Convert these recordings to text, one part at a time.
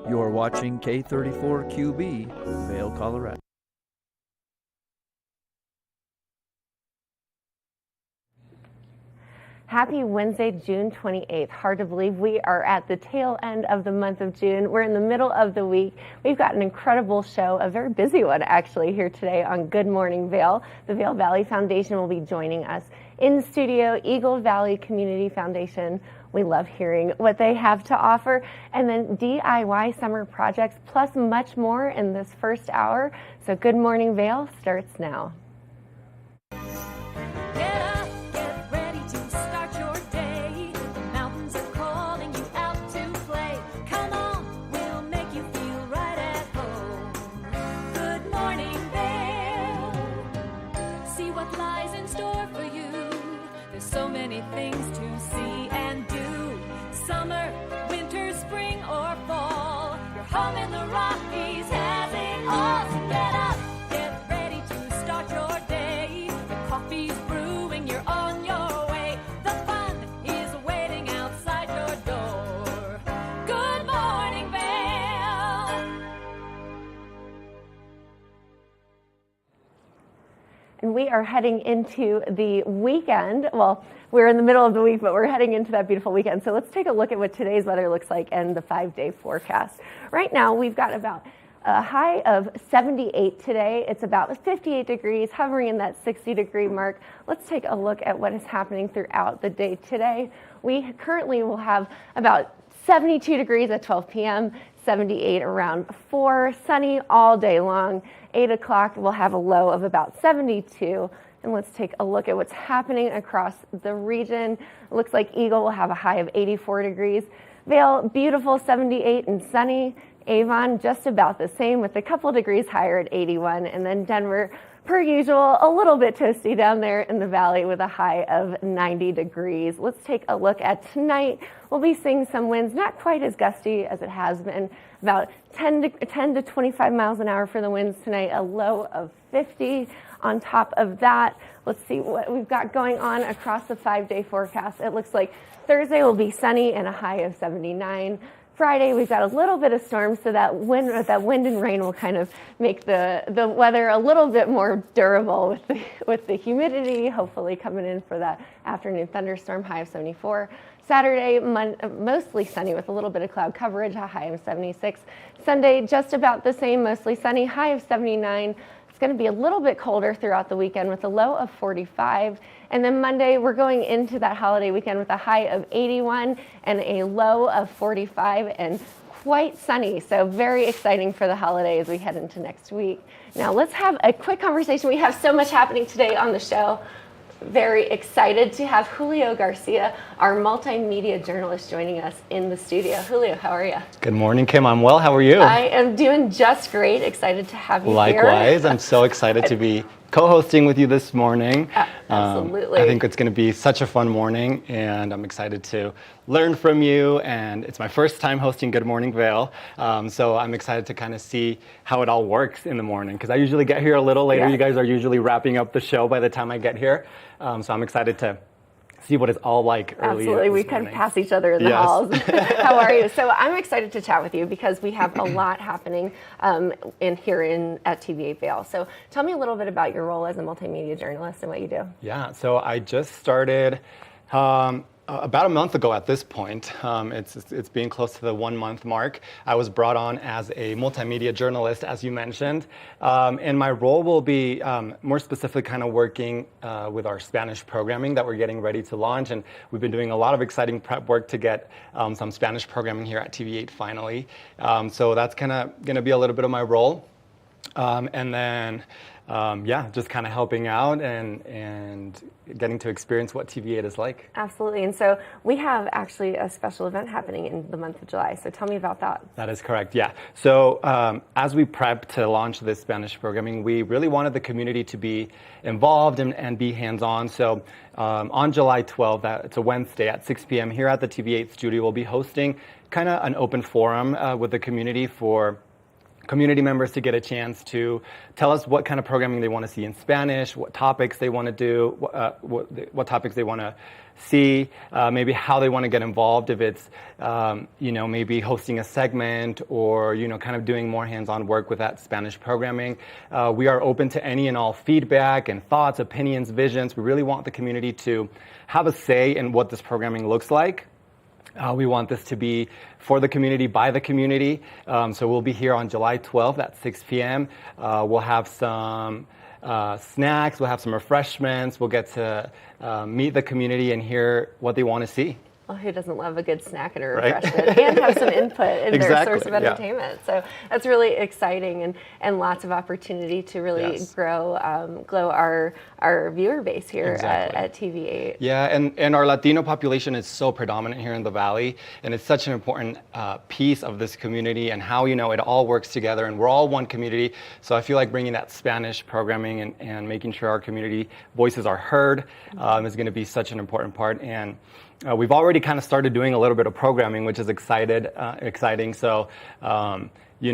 You're watching K34QB, Vail, Colorado. Happy Wednesday, June 28th. Hard to believe we are at the tail end of the month of June. We're in the middle of the week. We've got an incredible show, a very busy one actually, here today on Good Morning Vail. The Vail Valley Foundation will be joining us in studio. Eagle Valley Community Foundation. We love hearing what they have to offer. And then DIY summer projects, plus much more in this first hour. So Good Morning Vail starts now. Things to see and do. Summer, winter, spring, or fall. Your home in the Rockies has it all. So get up, get ready to start your day. The coffee's brewing, you're on your way. The fun is waiting outside your door. Good morning, Vail. And we are heading into the weekend. Well, we're in the middle of the week, but we're heading into that beautiful weekend. So let's take a look at what today's weather looks like and the 5-day forecast. Right now, we've got about a high of 78 today. It's about 58 degrees, hovering in that 60-degree mark. Let's take a look at what is happening throughout the day today. We currently will have about 72 degrees at 12 p.m., 78 around 4, sunny all day long. 8 o'clock, we'll have a low of about 72. And let's take a look at what's happening across the region. It looks like Eagle will have a high of 84 degrees. Vail, beautiful 78 and sunny. Avon, just about the same with a couple degrees higher at 81. And then Denver, per usual, a little bit toasty down there in the valley with a high of 90 degrees. Let's take a look at tonight. We'll be seeing some winds, not quite as gusty as it has been, about 10 to 25 miles an hour for the winds tonight, a low of 50. On top of that, let's see what we've got going on across the 5-day forecast. It looks like Thursday will be sunny and a high of 79. Friday, we've got a little bit of storms, so that wind and rain will kind of make the weather a little bit more durable with the humidity, hopefully coming in for that afternoon thunderstorm, high of 74. Saturday, mostly sunny with a little bit of cloud coverage, a high of 76. Sunday, just about the same, mostly sunny, high of 79. It's going to be a little bit colder throughout the weekend with a low of 45. And then Monday, we're going into that holiday weekend with a high of 81 and a low of 45 and quite sunny. So very exciting for the holiday as we head into next week. Now let's have a quick conversation. We have so much happening today on the show. Very excited to have Julio Garcia, our multimedia journalist, joining us in the studio. Julio, how are you? Good morning, Kim. I'm well. How are you? I am doing just great. Excited to have you here. Likewise. I'm so excited to be co-hosting with you this morning. Absolutely. I think it's going to be such a fun morning, and I'm excited to learn from you. And it's my first time hosting Good Morning Vail, so I'm excited to kind of see how it all works in the morning, because I usually get here a little later. Yeah. You guys are usually wrapping up the show by the time I get here, so I'm excited to see what it's all like early. Absolutely, we kind of pass each other in the halls. How are you? So I'm excited to chat with you because we have a lot happening here at TVA Vail. So tell me a little bit about your role as a multimedia journalist and what you do. Yeah, so I just started about a month ago at this point. It's being close to the 1 month mark. I was brought on as a multimedia journalist, as you mentioned, and my role will be more specifically kind of working with our Spanish programming that we're getting ready to launch, and we've been doing a lot of exciting prep work to get some Spanish programming here at TV8 finally. So that's kind of going to be a little bit of my role, and then just kind of helping out and getting to experience what TV8 is like. Absolutely. And so we have actually a special event happening in the month of July. So tell me about that. That is correct, yeah. So as we prep to launch this Spanish programming, we really wanted the community to be involved and be hands-on. So on July 12th, it's a Wednesday at 6 p.m. here at the TV8 studio, we'll be hosting kind of an open forum with the community for community members to get a chance to tell us what kind of programming they want to see in Spanish, what topics they want to do, what topics they want to see, maybe how they want to get involved, if it's, maybe hosting a segment or, kind of doing more hands-on work with that Spanish programming. We are open to any and all feedback and thoughts, opinions, visions. We really want the community to have a say in what this programming looks like. We want this to be for the community, by the community. So we'll be here on July 12th at 6 p.m. We'll have some snacks, we'll have some refreshments. We'll get to meet the community and hear what they want to see. Well, who doesn't love a good snack and a Right? refreshment and have some input in their Exactly, source of yeah. entertainment? So that's really exciting and lots of opportunity to really Yes. grow our viewer base here Exactly. at TV8. Yeah, and our Latino population is so predominant here in the Valley, and it's such an important piece of this community and how, it all works together, and we're all one community. So I feel like bringing that Spanish programming and making sure our community voices are heard is going to be such an important part. And we've already kind of started doing a little bit of programming, which is exciting. So, you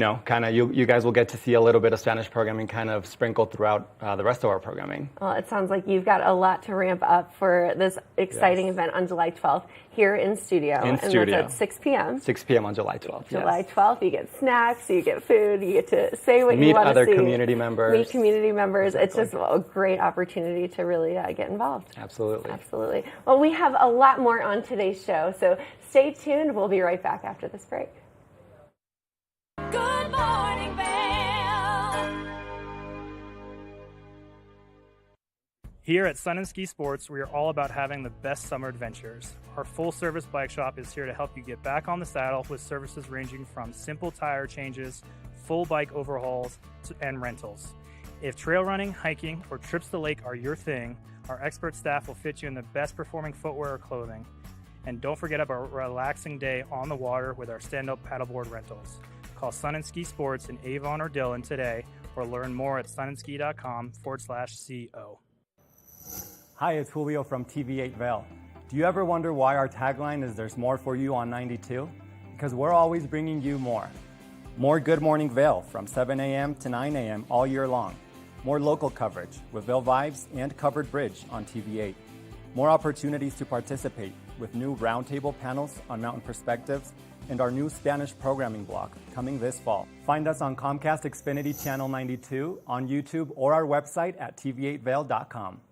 guys will get to see a little bit of Spanish programming kind of sprinkled throughout the rest of our programming. Well, it sounds like you've got a lot to ramp up for this exciting Yes. event on July 12th here in studio. In and studio. that's at 6 p.m. 6 p.m. on July 12th. July yes. 12th, you get snacks, you get food, you get to say what you Meet want to other see. community members. Meet community members. Exactly. It's just a great opportunity to really get involved. Absolutely. Absolutely. Well, we have a lot more on today's show, so stay tuned. We'll be right back after this break. Good morning, Vail. Here at Sun and Ski Sports, we are all about having the best summer adventures. Our full-service bike shop is here to help you get back on the saddle with services ranging from simple tire changes, full bike overhauls, and rentals. If trail running, hiking, or trips to the lake are your thing, our expert staff will fit you in the best performing footwear or clothing. And don't forget about a relaxing day on the water with our stand-up paddleboard rentals. Call Sun and Ski Sports in Avon or Dillon today, or learn more at sunandski.com/CO. Hi, it's Julio from TV8 Vail. Do you ever wonder why our tagline is "There's more for you on 92"? Because we're always bringing you more. More Good Morning Vail from 7 a.m. to 9 a.m. all year long. More local coverage with Vail Vibes and Covered Bridge on TV8. More opportunities to participate with new roundtable panels on mountain perspectives and our new Spanish programming block coming this fall. Find us on Comcast Xfinity Channel 92, on YouTube, or our website at tv8vail.com.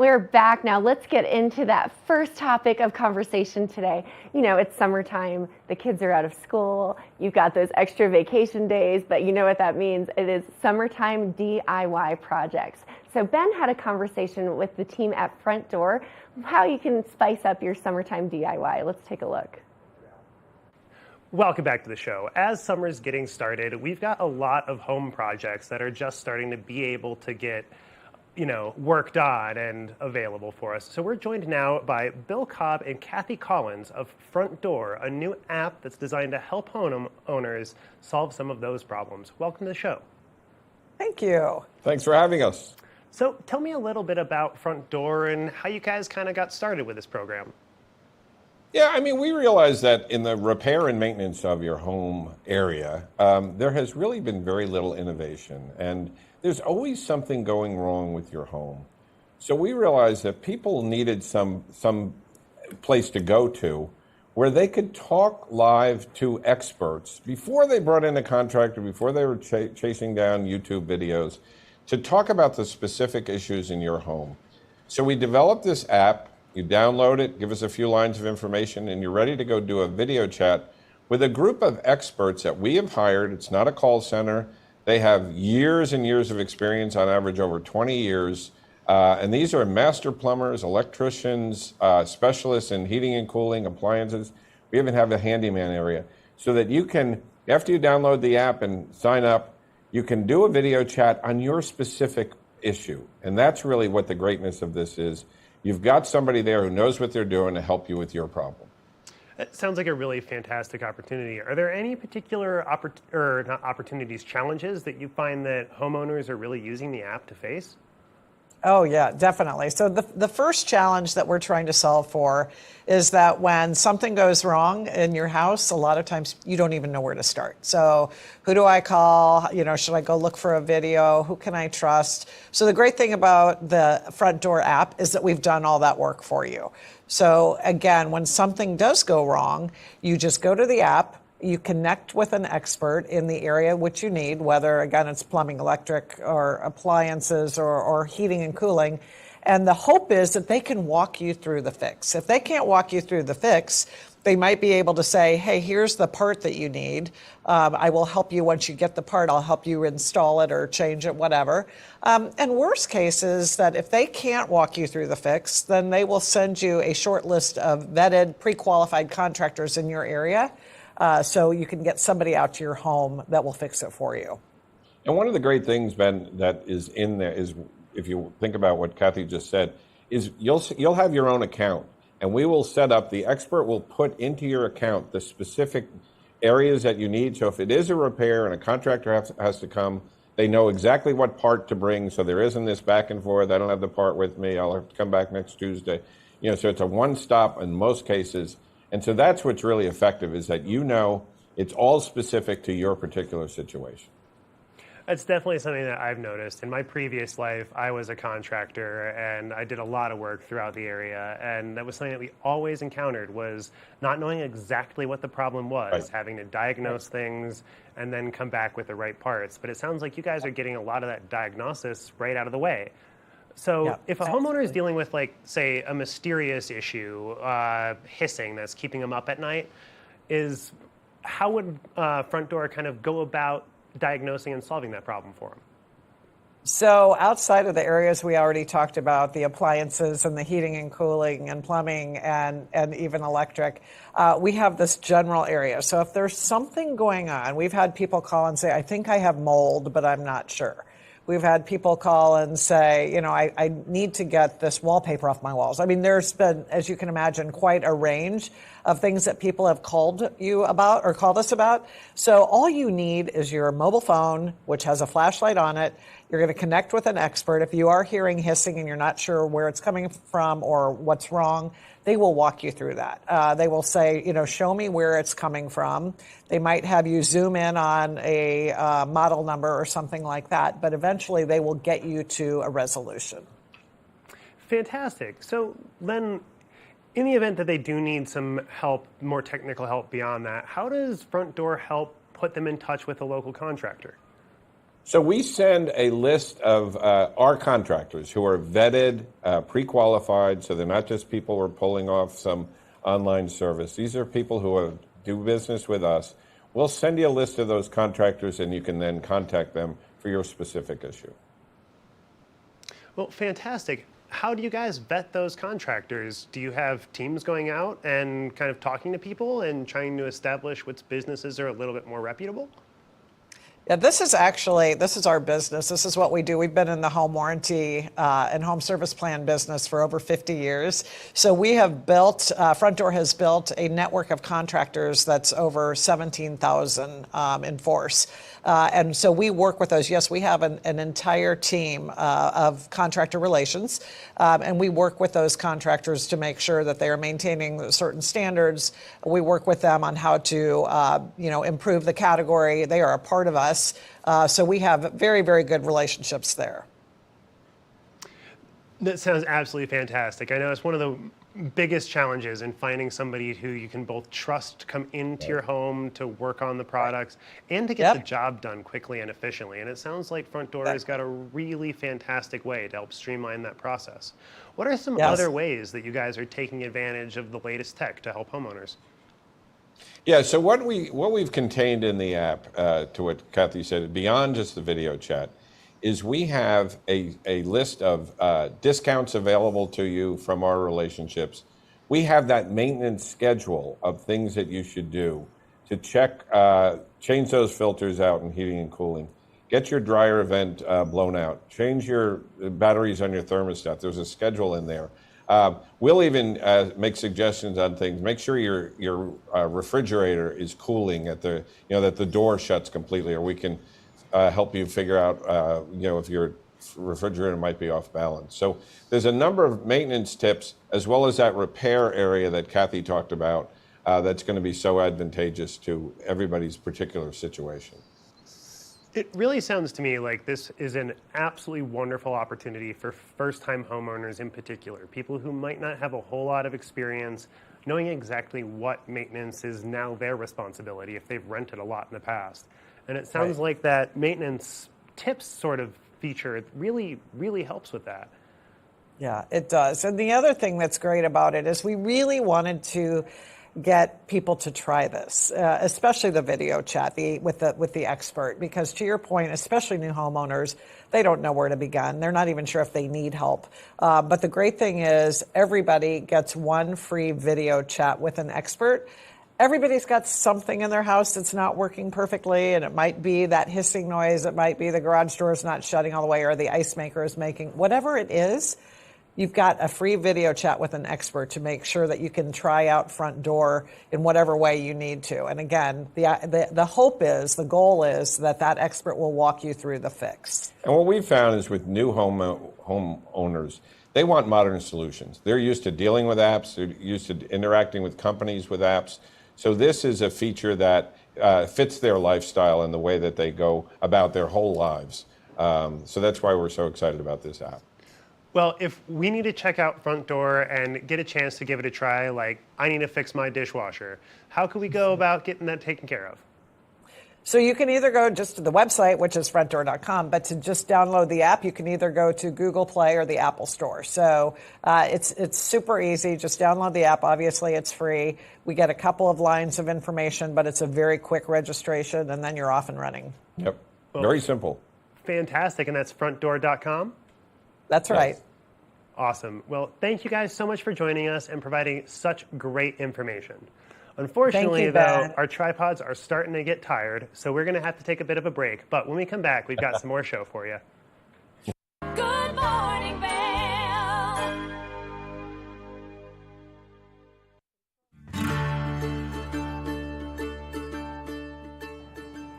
We're back now. Let's get into that first topic of conversation today. You know, it's summertime, the kids are out of school, you've got those extra vacation days, but you know what that means. It is summertime DIY projects. So Ben had a conversation with the team at Front Door, how you can spice up your summertime DIY. Let's take a look. Welcome back to the show. As summer's getting started, we've got a lot of home projects that are just starting to be able to get worked on and available for us. So we're joined now by Bill Cobb and Kathy Collins of Front Door, a new app that's designed to help homeowners solve some of those problems. Welcome to the show. Thank you. Thanks for having us. So tell me a little bit about Front Door and how you guys kind of got started with this program. Yeah, I mean, we realize that in the repair and maintenance of your home area, there has really been very little innovation, and there's always something going wrong with your home. So we realized that people needed some place to go to where they could talk live to experts before they brought in a contractor, before they were chasing down YouTube videos, to talk about the specific issues in your home. So we developed this app. You download it, give us a few lines of information, and you're ready to go do a video chat with a group of experts that we have hired. It's not a call center. They have years and years of experience, on average over 20 years. And these are master plumbers, electricians, specialists in heating and cooling, appliances. We even have a handyman area. So that you can, after you download the app and sign up, you can do a video chat on your specific issue. And that's really what the greatness of this is. You've got somebody there who knows what they're doing to help you with your problem. It sounds like a really fantastic opportunity. Are there any particular challenges that you find that homeowners are really using the app to face? Oh, yeah, definitely. So the first challenge that we're trying to solve for is that when something goes wrong in your house, a lot of times you don't even know where to start. So who do I call? Should I go look for a video? Who can I trust? So the great thing about the Front Door app is that we've done all that work for you. So again, when something does go wrong, you just go to the app. You connect with an expert in the area which you need, whether, again, it's plumbing, electric, or appliances, or heating and cooling. And the hope is that they can walk you through the fix. If they can't walk you through the fix, they might be able to say, hey, here's the part that you need. I will help you once you get the part. I'll help you install it or change it, whatever. And worst case is that if they can't walk you through the fix, then they will send you a short list of vetted, pre-qualified contractors in your area. So you can get somebody out to your home that will fix it for you. And one of the great things, Ben, that is in there is, if you think about what Kathy just said, is you'll have your own account, and we will set up, the expert will put into your account the specific areas that you need. So if it is a repair and a contractor has to come, they know exactly what part to bring, so there isn't this back and forth. I don't have the part with me. I'll have to come back next Tuesday. So it's a one-stop in most cases. And so that's what's really effective, is that it's all specific to your particular situation. That's definitely something that I've noticed. In my previous life, I was a contractor, and I did a lot of work throughout the area. And that was something that we always encountered, was not knowing exactly what the problem was, Right. having to diagnose things and then come back with the right parts. But it sounds like you guys are getting a lot of that diagnosis right out of the way. So Yeah, if a homeowner is dealing with, like, say, a mysterious issue, hissing that's keeping them up at night, how would Front Door kind of go about diagnosing and solving that problem for them? So outside of the areas we already talked about, the appliances and the heating and cooling and plumbing and even electric, we have this general area. So if there's something going on, we've had people call and say, I think I have mold, but I'm not sure. We've had people call and say, I need to get this wallpaper off my walls. I mean, there's been, as you can imagine, quite a range of things that people have called you about or called us about. So all you need is your mobile phone, which has a flashlight on it. You're going to connect with an expert. If you are hearing hissing and you're not sure where it's coming from or what's wrong, they will walk you through that. They will say, show me where it's coming from. They might have you zoom in on a model number or something like that, but eventually they will get you to a resolution. Fantastic. So then, in the event that they do need some help, more technical help beyond that, how does Front Door help put them in touch with a local contractor? So we send a list of our contractors who are vetted, pre-qualified, so they're not just people who are pulling off some online service. These are people who do business with us. We'll send you a list of those contractors, and you can then contact them for your specific issue. Well, fantastic. How do you guys vet those contractors? Do you have teams going out and kind of talking to people and trying to establish which businesses are a little bit more reputable? Yeah, this is our business. This is what we do. We've been in the home warranty and home service plan business for over 50 years. So we have built, Front Door has built a network of contractors that's over 17,000 in force. And so we work with those. Yes, we have an entire team of contractor relations, and we work with those contractors to make sure that they are maintaining certain standards. We work with them on how to, improve the category. They are a part of us. So we have very, very good relationships there. That sounds absolutely fantastic. I know it's one of the biggest challenges in finding somebody who you can both trust to come into your home to work on the products and to get the job done quickly and efficiently. And it sounds like Front Door has got a really fantastic way to help streamline that process. What are some other ways that you guys are taking advantage of the latest tech to help homeowners? Yeah, so what we've contained in the app, to what Kathy said, beyond just the video chat, is we have a list of discounts available to you from our relationships. We have that maintenance schedule of things that you should do to check, change those filters out in heating and cooling, get your dryer vent blown out, change your batteries on your thermostat. There's a schedule in there. We'll even make suggestions on things. Make sure your refrigerator is cooling at the, that the door shuts completely, or we can help you figure out, if your refrigerator might be off balance. So there's a number of maintenance tips, as well as that repair area that Kathy talked about, that's going to be so advantageous to everybody's particular situation. It really sounds to me like this is an absolutely wonderful opportunity for first-time homeowners in particular, people who might not have a whole lot of experience knowing exactly what maintenance is now their responsibility if they've rented a lot in the past. And it sounds like that maintenance tips sort of feature really, really helps with that. Yeah, it does. And the other thing that's great about it is we really wanted to get people to try this, especially the video chat with the expert, because to your point, especially new homeowners, they don't know where to begin. They're not even sure if they need help. But the great thing is everybody gets one free video chat with an expert. Everybody's got something in their house that's not working perfectly, and it might be that hissing noise, it might be the garage door is not shutting all the way, or the ice maker is making, whatever it is. You've got a free video chat with an expert to make sure that you can try out Front Door in whatever way you need to. And again, the hope is, the goal is that expert will walk you through the fix. And what we've found is with new homeowners, they want modern solutions. They're used to dealing with apps. They're used to interacting with companies with apps. So this is a feature that fits their lifestyle and the way that they go about their whole lives. So that's why we're so excited about this app. Well, if we need to check out Front Door and get a chance to give it a try, like I need to fix my dishwasher, how can we go about getting that taken care of? So you can either go just to the website, which is frontdoor.com, but to just download the app, you can either go to Google Play or the Apple Store. So it's super easy. Just download the app. Obviously, it's free. We get a couple of lines of information, but it's a very quick registration, and then you're off and running. Yep. Very simple. Fantastic. And that's frontdoor.com? That's right. Yes. Awesome. Well, thank you guys so much for joining us and providing such great information. Unfortunately, though, our tripods are starting to get tired, so we're going to have to take a bit of a break. But when we come back, we've got some more show for you. Good morning, Vail.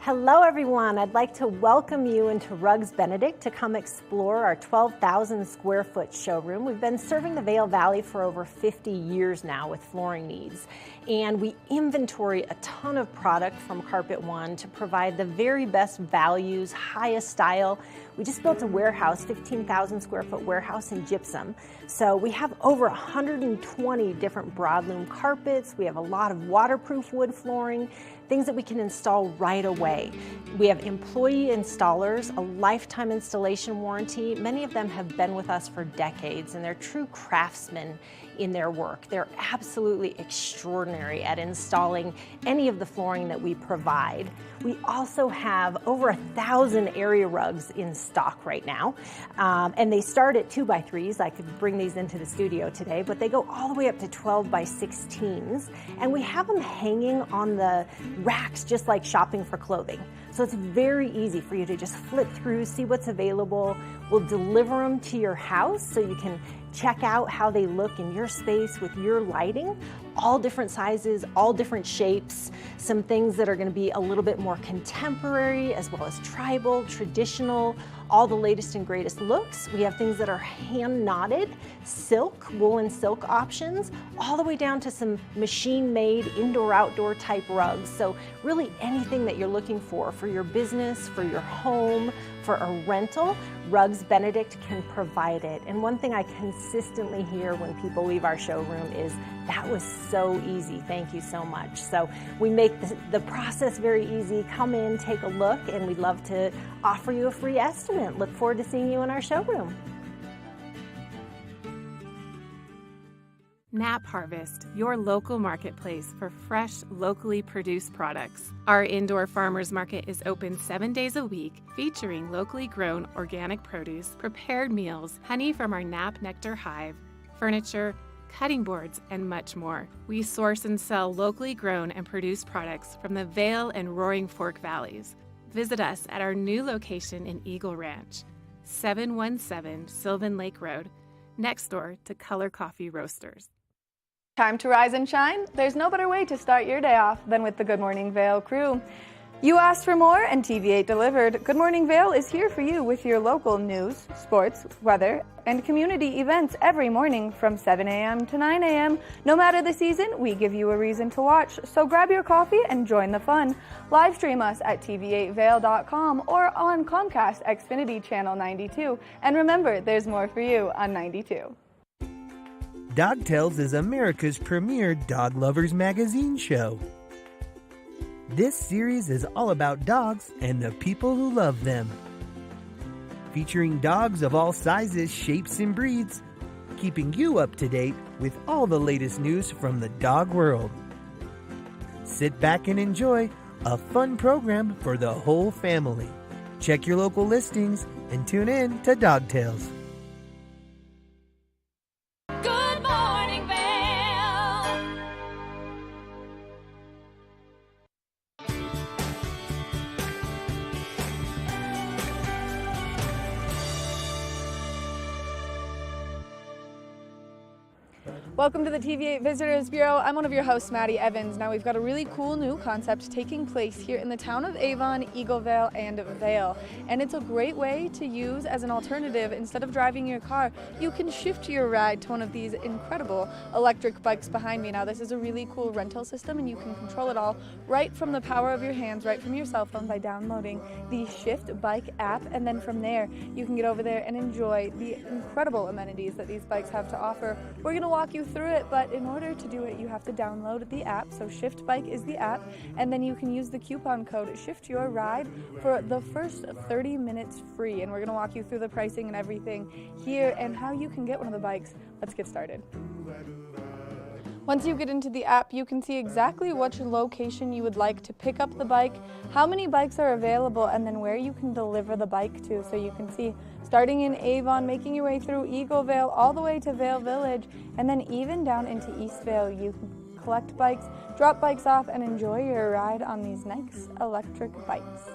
Hello, everyone. I'd like to welcome you into Rugs Benedict to come explore our 12,000 square foot showroom. We've been serving the Vail Valley for over 50 years now with flooring needs, and we inventory a ton of product from Carpet One to provide the very best values, highest style. We just built a warehouse, 15,000 square foot warehouse in gypsum. So we have over 120 different broadloom carpets. We have a lot of waterproof wood flooring, things that we can install right away. We have employee installers, a lifetime installation warranty. Many of them have been with us for decades, and they're true craftsmen in their work. They're absolutely extraordinary at installing any of the flooring that we provide. We also have over 1,000 area rugs in stock right now, and they start at 2x3s. I could bring these into the studio today, but they go all the way up to 12x16s, and we have them hanging on the racks just like shopping for clothing. So it's very easy for you to just flip through, see what's available. We'll deliver them to your house so you can check out how they look in your space with your lighting. All different sizes, all different shapes, some things that are going to be a little bit more contemporary as well as tribal, traditional, all the latest and greatest looks. We have things that are hand knotted, silk, woolen silk options, all the way down to some machine-made indoor-outdoor type rugs. So really anything that you're looking for your business, for your home, for a rental, Rugs Benedict can provide it. And one thing I consistently hear when people leave our showroom is, that was so easy, thank you so much. So we make the process very easy. Come in, take a look, and we'd love to offer you a free estimate. Look forward to seeing you in our showroom. Nap Harvest, your local marketplace for fresh, locally produced products. Our indoor farmers market is open 7 days a week, featuring locally grown organic produce, prepared meals, honey from our Nap Nectar hive, furniture, cutting boards, and much more. We source and sell locally grown and produced products from the Vail and Roaring Fork Valleys. Visit us at our new location in Eagle Ranch, 717 Sylvan Lake Road, next door to Color Coffee Roasters. Time to rise and shine? There's no better way to start your day off than with the Good Morning Vail crew. You asked for more and TV8 delivered. Good Morning Vail is here for you with your local news, sports, weather, and community events every morning from 7 a.m. to 9 a.m. No matter the season, we give you a reason to watch, so grab your coffee and join the fun. Live stream us at tv8vail.com or on Comcast Xfinity Channel 92. And remember, there's more for you on 92. Dog Tales is America's premier dog lovers magazine show. This series is all about dogs and the people who love them. Featuring dogs of all sizes, shapes, and breeds, keeping you up to date with all the latest news from the dog world. Sit back and enjoy a fun program for the whole family. Check your local listings and tune in to Dog Tales. Good morning, Vail. Welcome to the TV8 Visitors Bureau. I'm one of your hosts, Maddie Evans. Now we've got a really cool new concept taking place here in the town of Avon, Eaglevale, and Vail. And it's a great way to use as an alternative. Instead of driving your car, you can shift your ride to one of these incredible electric bikes behind me. Now this is a really cool rental system, and you can control it all right from the power of your hands, right from your cell phone by downloading the Shift Bike app. And then from there, you can get over there and enjoy the incredible amenities that these bikes have to offer. We're going to walk you through it, but in order to do it, you have to download the app. So Shift Bike is the app, and then you can use the coupon code Shift Your Ride for the first 30 minutes free. And we're going to walk you through the pricing and everything here and how you can get one of the bikes. Let's get started. Once you get into the app, you can see exactly which location you would like to pick up the bike, how many bikes are available, and then where you can deliver the bike to. So you can see starting in Avon, making your way through Eaglevale, all the way to Vail Village, and then even down into East Vail. You can collect bikes, drop bikes off, and enjoy your ride on these nice electric bikes.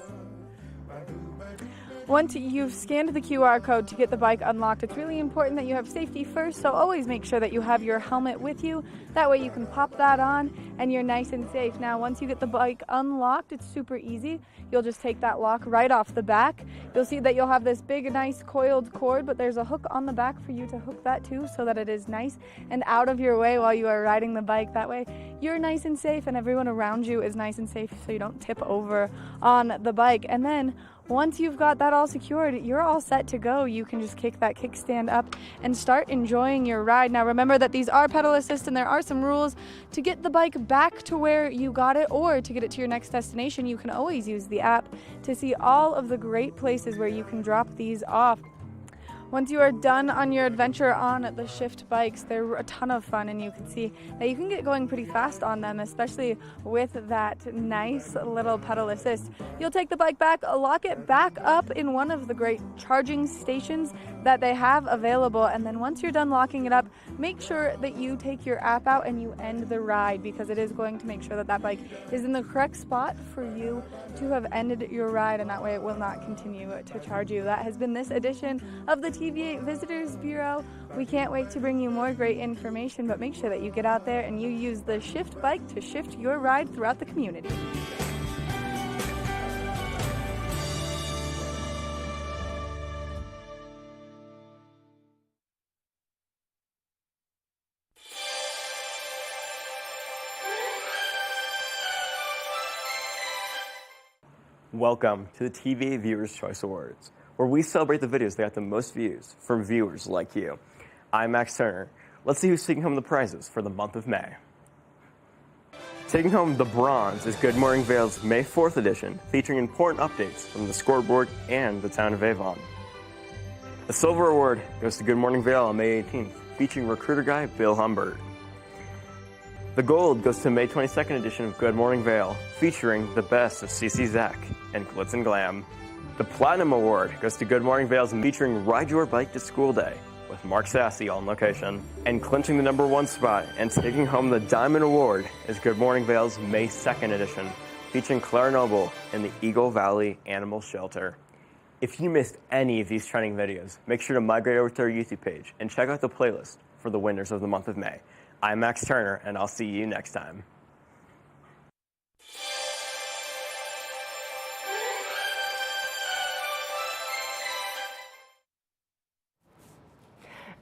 Once you've scanned the QR code to get the bike unlocked, it's really important that you have safety first, so always make sure that you have your helmet with you. That way you can pop that on and you're nice and safe. Now, once you get the bike unlocked, it's super easy. You'll just take that lock right off the back. You'll see that you'll have this big, nice coiled cord, but there's a hook on the back for you to hook that to so that it is nice and out of your way while you are riding the bike. That way you're nice and safe and everyone around you is nice and safe so you don't tip over on the bike. And then Once you've got that all secured, you're all set to go. You can just kick that kickstand up and start enjoying your ride. Now remember that these are pedal assist and there are some rules to get the bike back to where you got it or to get it to your next destination. You can always use the app to see all of the great places where you can drop these off. Once you are done on your adventure on the Shift bikes, they're a ton of fun, and you can see that you can get going pretty fast on them, especially with that nice little pedal assist. You'll take the bike back, lock it back up in one of the great charging stations that they have available, and then once you're done locking it up, make sure that you take your app out and you end the ride, because it is going to make sure that that bike is in the correct spot for you to have ended your ride, and that way it will not continue to charge you. That has been this edition of the TVA Visitors Bureau. We can't wait to bring you more great information, but make sure that you get out there and you use the Shift bike to shift your ride throughout the community. Welcome to the TVA Viewers' Choice Awards, where we celebrate the videos that got the most views from viewers like you. I'm Max Turner. Let's see who's taking home the prizes for the month of May. Taking home the bronze is Good Morning Vail's May 4th edition, featuring important updates from the scoreboard and the town of Avon. The silver award goes to Good Morning Vail on May 18th, featuring recruiter guy Bill Humbert. The gold goes to May 22nd edition of Good Morning Vail, featuring the best of CC Zach and Glitz and Glam. The Platinum Award goes to Good Morning Vail's featuring Ride Your Bike to School Day with Mark Sassy on location. And clinching the #1 spot and taking home the Diamond Award is Good Morning Vail's May 2nd edition, featuring Claire Noble in the Eagle Valley Animal Shelter. If you missed any of these trending videos, make sure to migrate over to our YouTube page and check out the playlist for the winners of the month of May. I'm Max Turner, and I'll see you next time.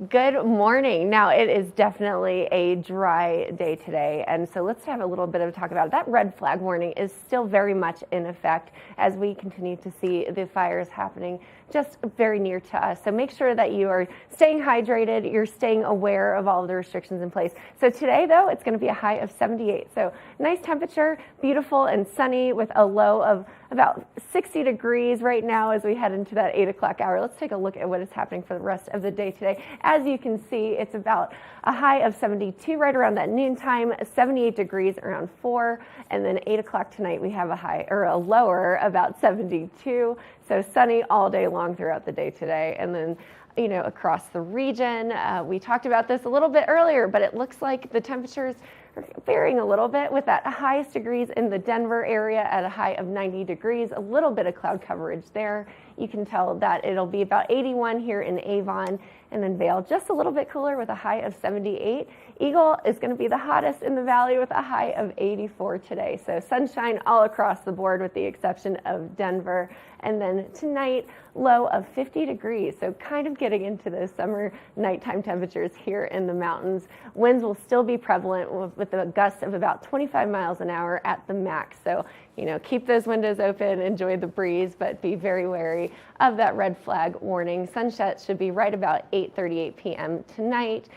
Good morning. Now, it is definitely a dry day today, and so let's have a little bit of a talk about it. That red flag warning is still very much in effect as we continue to see the fires happening just very near to us. So make sure that you are staying hydrated, you're staying aware of all of the restrictions in place. So today, though, it's going to be a high of 78. So nice temperature, beautiful and sunny with a low of about 60 degrees right now as we head into that 8 o'clock hour. Let's take a look at what is happening for the rest of the day today. As you can see, it's about a high of 72 right around that noontime, 78 degrees around 4, and then 8 o'clock tonight we have a high or a lower about 72. So sunny all day long throughout the day today. And then, you know, across the region, we talked about this a little bit earlier, but it looks like the temperatures are varying a little bit with that highest degrees in the Denver area at a high of 90 degrees, a little bit of cloud coverage there. You can tell that it'll be about 81 here in Avon, and then Vail just a little bit cooler with a high of 78. Eagle is going to be the hottest in the valley with a high of 84 today. So sunshine all across the board with the exception of Denver. And then tonight, low of 50 degrees. So kind of getting into those summer nighttime temperatures here in the mountains. Winds will still be prevalent with a gust of about 25 miles an hour at the max. So, you know, keep those windows open, enjoy the breeze, but be very wary of that red flag warning. Sunset should be right about 8:38 p.m. tonight.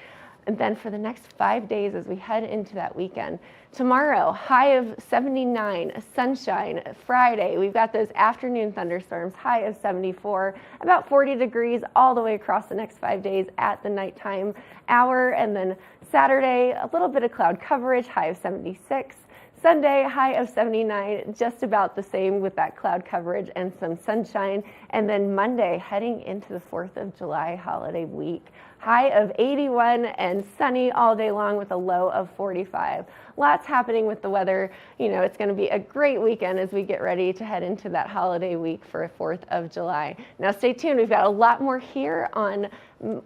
And then for the next 5 days as we head into that weekend, tomorrow, high of 79, sunshine. Friday, we've got those afternoon thunderstorms, high of 74, about 40 degrees all the way across the next 5 days at the nighttime hour. And then Saturday, a little bit of cloud coverage, high of 76. Sunday, high of 79, just about the same with that cloud coverage and some sunshine. And then Monday, heading into the 4th of July holiday week, high of 81 and sunny all day long with a low of 45. Lots happening with the weather. You know, it's going to be a great weekend as we get ready to head into that holiday week for 4th of July. Now stay tuned. We've got a lot more here on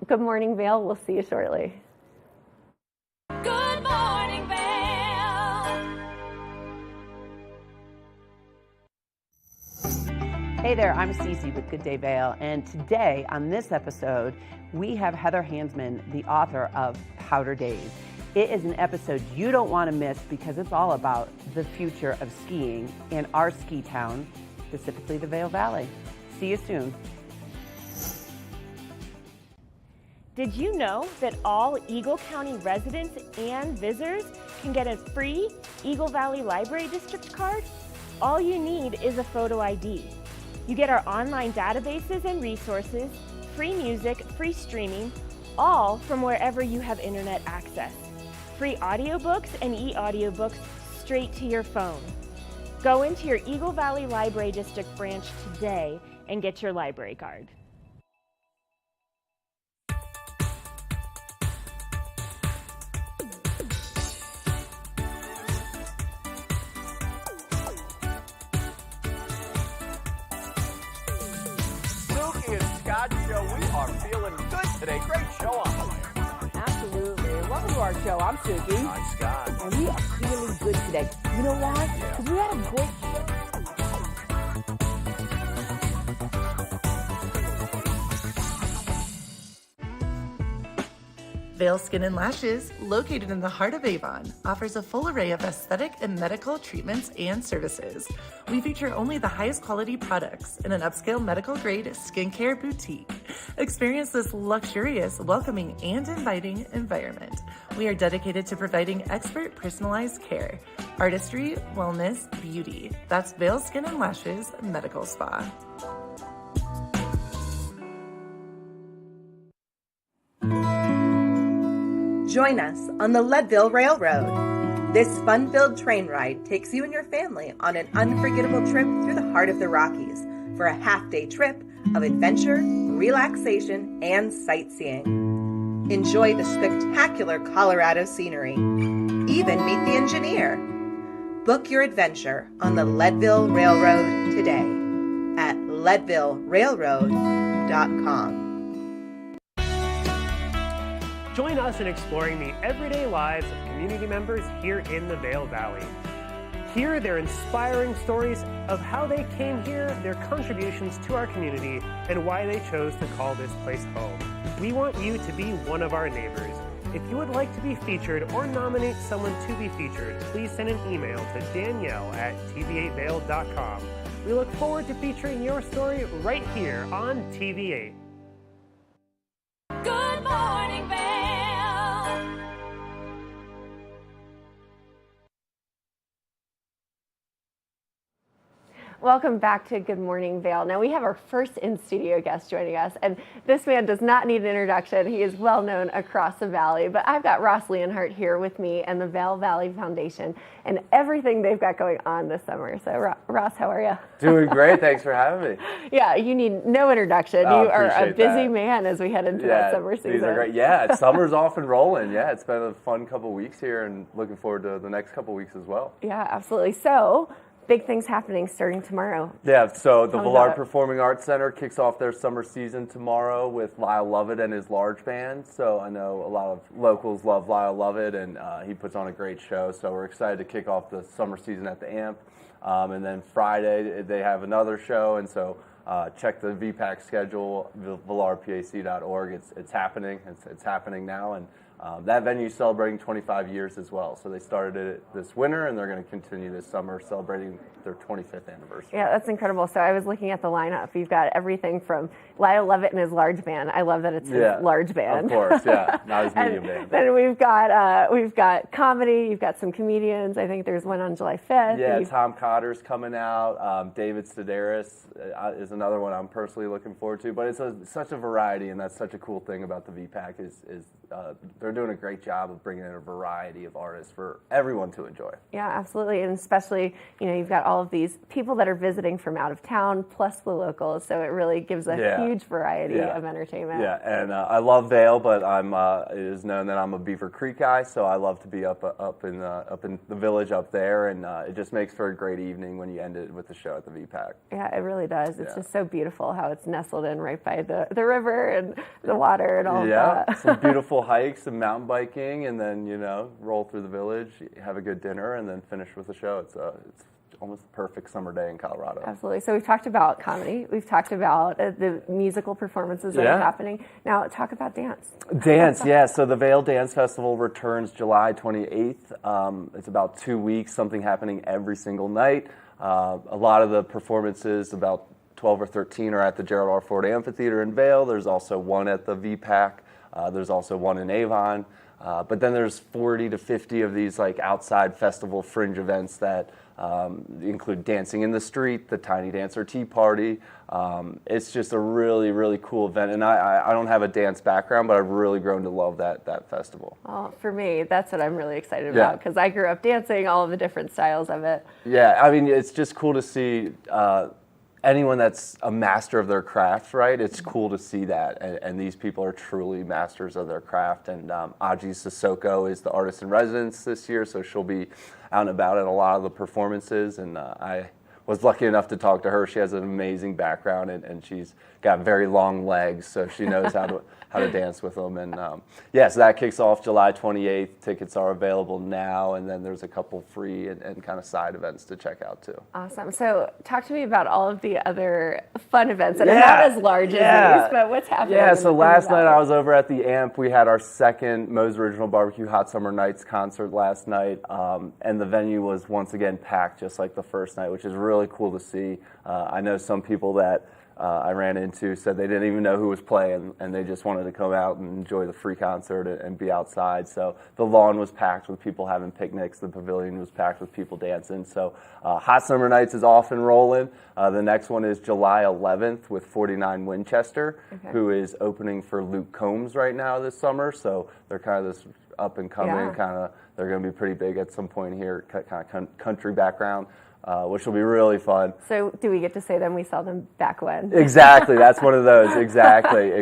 Good Morning Vail. We'll see you shortly. Good morning, Vail. Hey there, I'm Cece with Good Day Vail, and today on this episode, we have Heather Hansman, the author of Powder Days. It is an episode you don't want to miss because it's all about the future of skiing in our ski town, specifically the Vail Valley. See you soon. Did you know that all Eagle County residents and visitors can get a free Eagle Valley Library District card? All you need is a photo ID. You get our online databases and resources, free music, free streaming, all from wherever you have internet access. Free audiobooks and e-audiobooks straight to your phone. Go into your Eagle Valley Library District branch today and get your library card. Silky and Scott show. We are feeling good today. Great show on the way. Absolutely. Welcome to our show. I'm Suki. I'm Scott. And we are feeling good today. You know why? Because we had a great show. Vail Skin and Lashes, located in the heart of Avon, offers a full array of aesthetic and medical treatments and services. We feature only the highest quality products in an upscale medical-grade skincare boutique. Experience this luxurious, welcoming, and inviting environment. We are dedicated to providing expert personalized care, artistry, wellness, beauty. That's Vail Skin and Lashes Medical Spa. Join us on the Leadville Railroad. This fun-filled train ride takes you and your family on an unforgettable trip through the heart of the Rockies for a half-day trip of adventure, relaxation, and sightseeing. Enjoy the spectacular Colorado scenery. Even meet the engineer. Book your adventure on the Leadville Railroad today at leadvillerailroad.com. Join us in exploring the everyday lives of community members here in the Vail Valley. Hear their inspiring stories of how they came here, their contributions to our community, and why they chose to call this place home. We want you to be one of our neighbors. If you would like to be featured or nominate someone to be featured, please send an email to danielle@tv8vail.com. We look forward to featuring your story right here on TV8. Good morning, Vail. Welcome back to Good Morning Vail. Now we have our first in-studio guest joining us, and this man does not need an introduction. He is well known across the valley, but I've got Ross Leonhardt here with me and the Vail Valley Foundation and everything they've got going on this summer. So Ross, how are you? Doing great. Thanks for having me. Yeah, you need no introduction. Oh, you are a busy that. man as we head into that summer season. These are great. Yeah, summer's off and rolling. Yeah, it's been a fun couple weeks here and looking forward to the next couple weeks as well. Yeah, absolutely. So, big things happening starting tomorrow. Yeah, so the Tell me Villard about it. Performing Arts Center kicks off their summer season tomorrow with Lyle Lovett and his large band. So I know a lot of locals love Lyle Lovett, and he puts on a great show. So we're excited to kick off the summer season at the AMP. And then Friday, they have another show, and so check the VPAC schedule, villardpac.org. It's happening. It's happening now, and that venue is celebrating 25 years as well. So they started it this winter, and they're going to continue this summer celebrating their 25th anniversary. Yeah, that's incredible. So I was looking at the lineup. You've got everything from Lyle Lovett and his large band. I love that it's his large band. Of course, yeah, not his medium band. Then we've got comedy. You've got some comedians. I think there's one on July 5th. Yeah, Tom Cotter's coming out. David Sedaris is another one I'm personally looking forward to. But it's such a variety, and that's such a cool thing about the VPAC is they're doing a great job of bringing in a variety of artists for everyone to enjoy. Yeah, absolutely, and especially, you've got all of these people that are visiting from out of town, plus the locals, so it really gives a huge variety of entertainment. Yeah, and I love Vail, but it is known that I'm a Beaver Creek guy, so I love to be up in the village up there, and it just makes for a great evening when you end it with the show at the VPAC. Yeah, it really does. It's just so beautiful how it's nestled in right by the river and the water and all of that. Yeah, some beautiful hikes and mountain biking, and then roll through the village, have a good dinner, and then finish with the show. It's almost the perfect summer day in Colorado. Absolutely. So we've talked about comedy. We've talked about the musical performances that are happening. Now talk about dance. Dance, yeah. So the Vail Dance Festival returns July 28th. It's about 2 weeks, something happening every single night. A lot of the performances, about 12 or 13 are at the Gerald R. Ford Amphitheater in Vail. There's also one at the VPAC. There's also one in Avon. But then there's 40 to 50 of these like outside festival fringe events that include Dancing in the Street, the Tiny Dancer Tea Party. It's just a really, really cool event. And I don't have a dance background, but I've really grown to love that festival. Well, for me, that's what I'm really excited about because I grew up dancing all of the different styles of it. Yeah, I mean, it's just cool to see anyone that's a master of their craft, right? It's cool to see that. And these people are truly masters of their craft. And Aji Sissoko is the artist in residence this year, so she'll be out and about at a lot of the performances. And I was lucky enough to talk to her. She has an amazing background, and she's got very long legs, so she knows how to dance with them. And so that kicks off July 28th. Tickets are available now, and then there's a couple free and kind of side events to check out too. Awesome. So talk to me about all of the other fun events that are not as large as these, but what's happening? Yeah, so last night I was over at the AMP. We had our second Moe's Original Barbecue Hot Summer Nights concert last night, and the venue was once again packed just like the first night, which is really cool to see. I know some people that I ran into said they didn't even know who was playing, and they just wanted to come out and enjoy the free concert and be outside. So the lawn was packed with people having picnics. The pavilion was packed with people dancing. So Hot Summer Nights is off and rolling. The next one is July 11th with 49 Winchester, who is opening for Luke Combs right now this summer. So they're kind of this up and coming, they're going to be pretty big at some point here, kind of country background. Which will be really fun. So do we get to say then we saw them back when? Exactly, that's one of those. Exactly.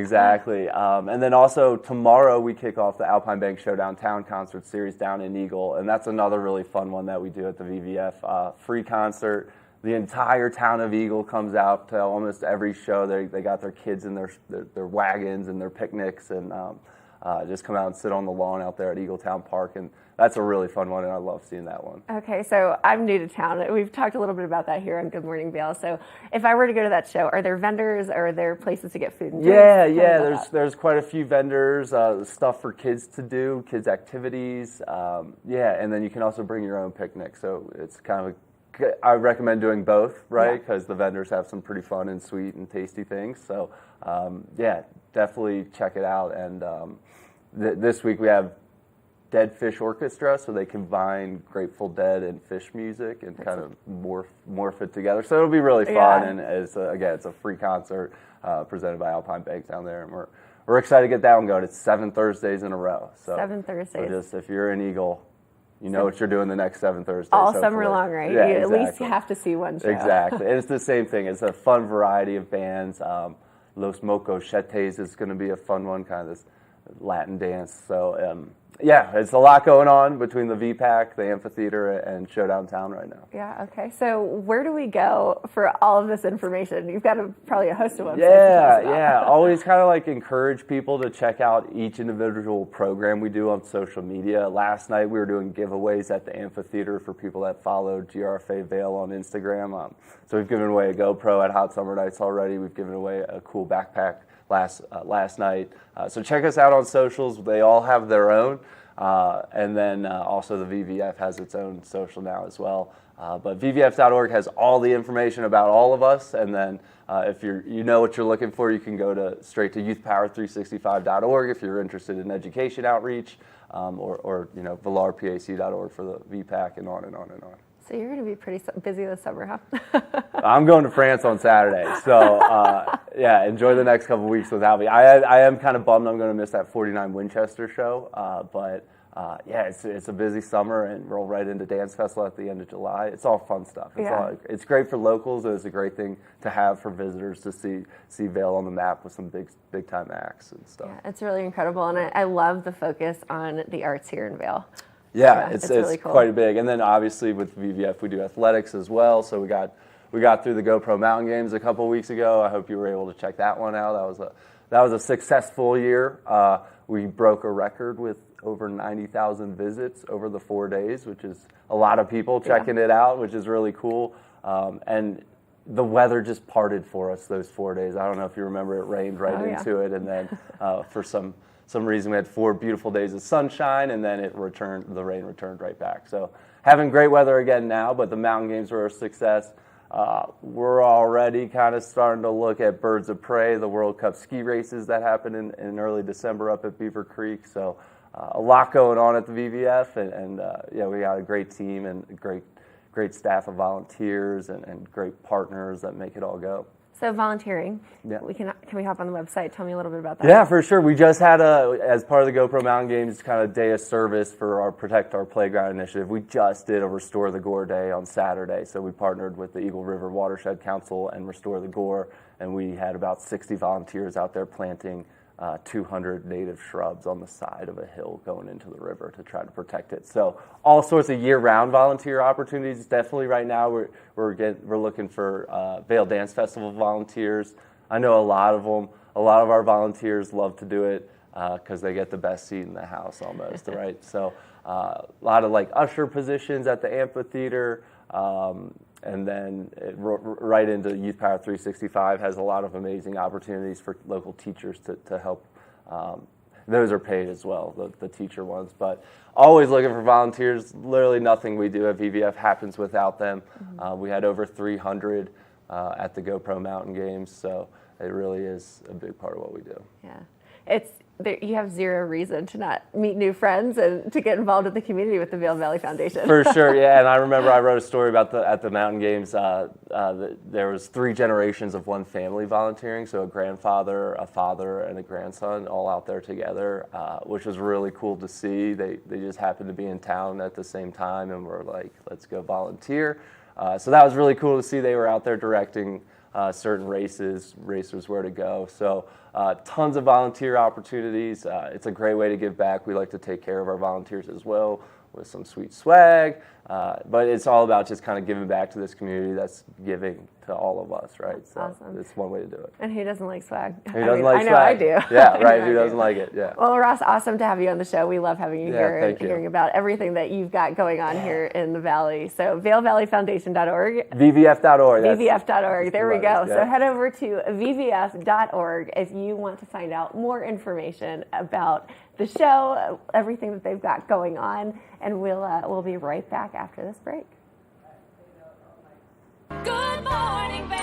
And then also tomorrow we kick off the Alpine Bank Show Downtown concert series down in Eagle, and that's another really fun one that we do at the VVF. Free concert. The entire town of Eagle comes out to almost every show. They got their kids in their wagons and their picnics, and just come out and sit on the lawn out there at Eagletown Park, and that's a really fun one, and I love seeing that one. Okay, so I'm new to town. We've talked a little bit about that here on Good Morning Vail. So if I were to go to that show, are there vendors, or are there places to get food and drinks? Yeah, there's quite a few vendors, stuff for kids to do, kids activities, and then you can also bring your own picnic, so it's kind of I recommend doing both, right? Because the vendors have some pretty fun and sweet and tasty things. So, definitely check it out. And this week we have Dead Fish Orchestra, so they combine Grateful Dead and Fish music and kind of morph it together. So it'll be really fun. And it's a free concert presented by Alpine Bank down there, and we're excited to get that one going. It's 7 Thursdays in a row. So 7 Thursdays. So just if you're in Eagle, you know what you're doing the next 7 Thursdays. All summer long, right? Yeah, you exactly. at least have to see one show. Exactly. And it's the same thing. It's a fun variety of bands. Los Mocochetes is going to be a fun one, kind of this Latin dance. So, it's a lot going on between the VPAC, the amphitheater, and Show Downtown right now. Yeah, okay. So where do we go for all of this information? You've got probably a host of websites. Yeah. Always kind of like encourage people to check out each individual program we do on social media. Last night we were doing giveaways at the amphitheater for people that followed GRFA Vail on Instagram. So we've given away a GoPro at Hot Summer Nights already. We've given away a cool backpack last night. So check us out on socials. They all have their own. And then also the VVF has its own social now as well. But VVF.org has all the information about all of us. And then if you know what you're looking for, you can go straight to youthpower365.org if you're interested in education outreach, or ValarPAC.org for the VPAC, and on and on and on. So you're going to be pretty busy this summer, huh? I'm going to France on Saturday, so enjoy the next couple of weeks without me. I am kind of bummed I'm going to miss that 49 Winchester show, but it's a busy summer, and roll right into Dance Festival at the end of July. It's all fun stuff. It's great for locals, and it's a great thing to have for visitors to see Vail on the map with some big time acts and stuff. Yeah, it's really incredible, and I love the focus on the arts here in Vail. Yeah, it's really cool. Quite big. And then obviously with VVF we do athletics as well. So we got through the GoPro Mountain Games a couple weeks ago. I hope you were able to check that one out. That was a successful year. We broke a record with over 90,000 visits over the 4 days, which is a lot of people checking it out, which is really cool. And the weather just parted for us those 4 days. I don't know if you remember, it rained into it, and then for some reason we had 4 beautiful days of sunshine, and then the rain returned right back. So having great weather again now, but the mountain games were a success. We're already kind of starting to look at Birds of Prey, the World Cup ski races that happen in early December up at Beaver Creek. So a lot going on at the VVF, and yeah, we got a great team and a great staff of volunteers and great partners that make it all go. So volunteering, yeah. Can we hop on the website? Tell me a little bit about that. Yeah, for sure. We just had as part of the GoPro Mountain Games, kind of day of service for our Protect Our Playground initiative. We just did a Restore the Gore Day on Saturday. So we partnered with the Eagle River Watershed Council and Restore the Gore, and we had about 60 volunteers out there planting 200 native shrubs on the side of a hill going into the river to try to protect it. So all sorts of year-round volunteer opportunities. Definitely right now we're looking for Vail Dance Festival volunteers. I know a lot of them. A lot of our volunteers love to do it because they get the best seat in the house almost, right? So a lot of like usher positions at the amphitheater. And then right into Youth Power 365 has a lot of amazing opportunities for local teachers to help. Those are paid as well, the teacher ones. But always looking for volunteers. Literally nothing we do at VVF happens without them. Mm-hmm. We had over 300 at the GoPro Mountain Games, so it really is a big part of what we do. Yeah, you have zero reason to not meet new friends and to get involved in the community with the Vail Valley Foundation. For sure, yeah. And I remember I wrote a story about at the Mountain Games. There was 3 generations of one family volunteering, so a grandfather, a father, and a grandson all out there together, which was really cool to see. They just happened to be in town at the same time, and were like, "Let's go volunteer." So that was really cool to see. They were out there directing certain racers where to go. So tons of volunteer opportunities. It's a great way to give back. We like to take care of our volunteers as well with some sweet swag. But it's all about just kind of giving back to this community that's giving to all of us, right? So awesome. It's one way to do it. And who doesn't like swag? Who doesn't like swag? I know I do. Yeah, right. Who doesn't like it? Yeah. Well, Ross, awesome to have you on the show. We love having you here and thank you. hearing about everything that you've got going on here in the Valley. So VailValleyFoundation.org. VVF.org. VVF.org. There we go. Yeah. So head over to VVF.org if you want to find out more information about the show, everything that they've got going on, and we'll be right back after this break. Good morning, Vail.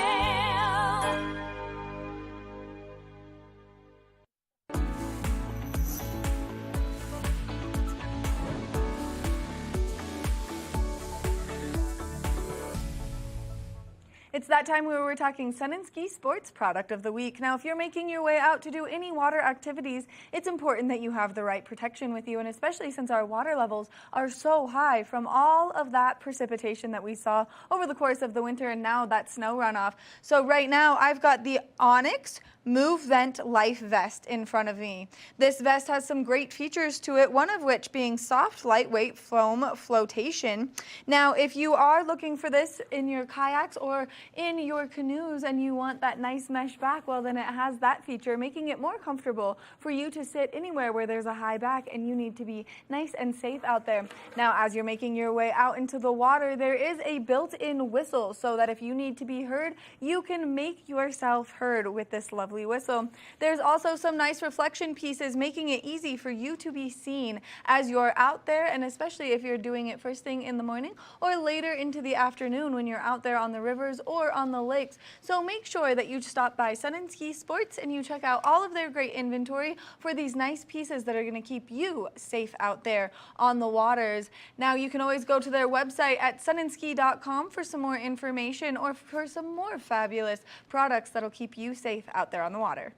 It's that time where we're talking Sun and Ski Sports Product of the Week. Now, if you're making your way out to do any water activities, it's important that you have the right protection with you, and especially since our water levels are so high from all of that precipitation that we saw over the course of the winter and now that snow runoff. So right now, I've got the Onyx Move Vent Life Vest in front of me. This vest has some great features to it, one of which being soft, lightweight foam flotation. Now, if you are looking for this in your kayaks or in your canoes and you want that nice mesh back, well, then it has that feature, making it more comfortable for you to sit anywhere where there's a high back and you need to be nice and safe out there. Now, as you're making your way out into the water, there is a built-in whistle so that if you need to be heard, you can make yourself heard with this lovely whistle. There's also some nice reflection pieces, making it easy for you to be seen as you're out there, and especially if you're doing it first thing in the morning or later into the afternoon when you're out there on the rivers or on the lakes. So make sure that you stop by Sun and Ski Sports and you check out all of their great inventory for these nice pieces that are going to keep you safe out there on the waters. Now, you can always go to their website at sunandski.com for some more information or for some more fabulous products that'll keep you safe out there on the water.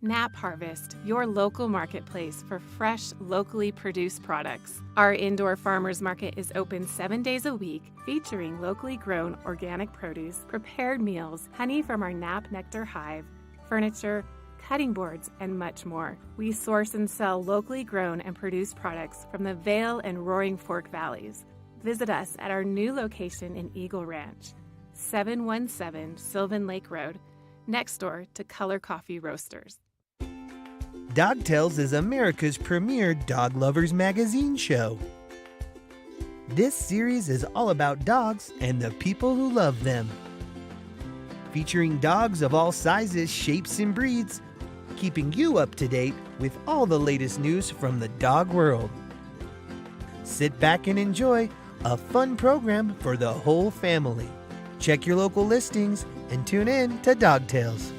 Nap Harvest, your local marketplace for fresh, locally produced products. Our indoor farmers market is open 7 days a week, featuring locally grown organic produce, prepared meals, honey from our Nap Nectar hive, furniture, cutting boards, and much more. We source and sell locally grown and produced products from the Vail and Roaring Fork Valleys. Visit us at our new location in Eagle Ranch, 717 Sylvan Lake Road, next door to Color Coffee Roasters. Dog Tales is America's premier dog lovers magazine show. This series is all about dogs and the people who love them. Featuring dogs of all sizes, shapes, and breeds, keeping you up to date with all the latest news from the dog world. Sit back and enjoy a fun program for the whole family. Check your local listings and tune in to Dog Tales.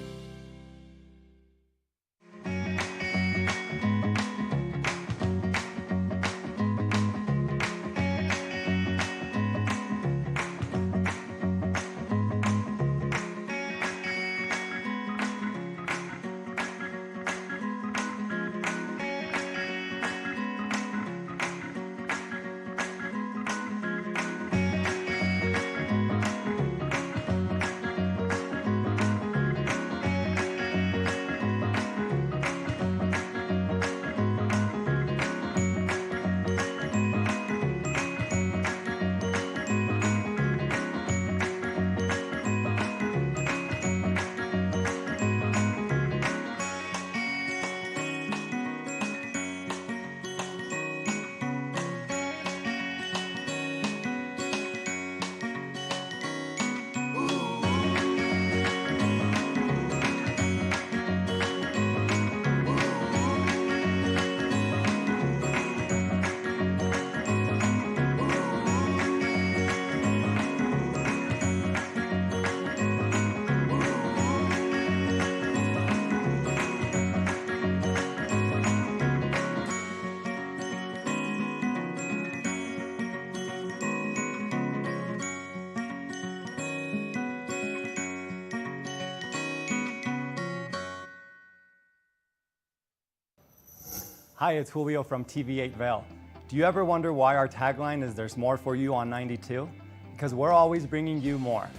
Hi, it's Julio from TV8 Vail. Do you ever wonder why our tagline is "There's more for you on 92"? Because we're always bringing you more.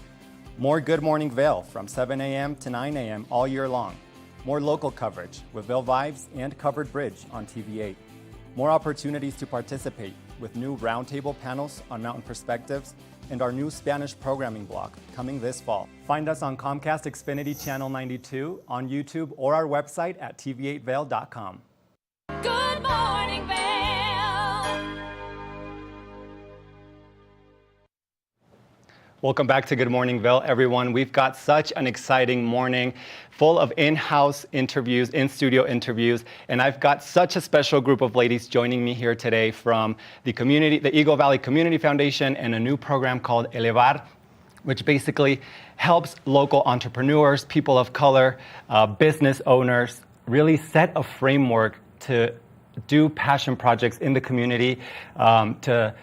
More Good Morning Vail from 7 a.m. to 9 a.m. all year long. More local coverage with Vail Vibes and Covered Bridge on TV8. More opportunities to participate with new roundtable panels on mountain perspectives and our new Spanish programming block coming this fall. Find us on Comcast Xfinity Channel 92, on YouTube, or our website at tv8vail.com. Good morning, Vail. Welcome back to Good Morning Vail, everyone. We've got such an exciting morning full of in-house interviews, in-studio interviews, and I've got such a special group of ladies joining me here today from the Eagle Valley Community Foundation and a new program called Elevar, which basically helps local entrepreneurs, people of color, business owners really set a framework to do passion projects in the community, to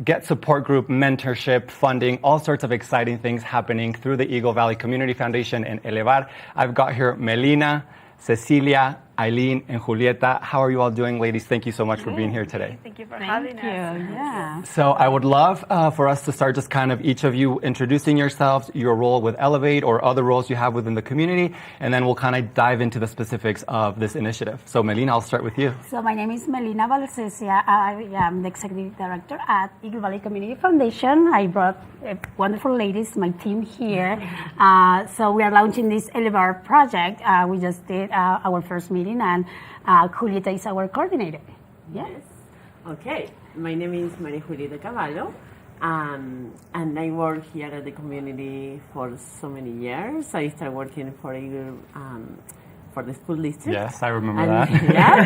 get support group, mentorship, funding, all sorts of exciting things happening through the Eagle Valley Community Foundation and Elevar. I've got here Melina, Cecilia, Eileen, and Julieta. How are you all doing, ladies? Thank you so much for being here today. Thank you for having us. Yeah. So I would love for us to start just kind of each of you introducing yourselves, your role with Elevate or other roles you have within the community, and then we'll kind of dive into the specifics of this initiative. So Melina, I'll start with you. So my name is Melina Valsesia. I am the Executive Director at Eagle Valley Community Foundation. I brought wonderful ladies, my team here. So we are launching this Elevar project. We just did our first meeting, and Julieta is our coordinator. Yes. Okay, my name is Maria Julieta Cavallo, and I work here at the community for so many years. I started working for Eagle, for the school district. Yes, I remember that. Yeah.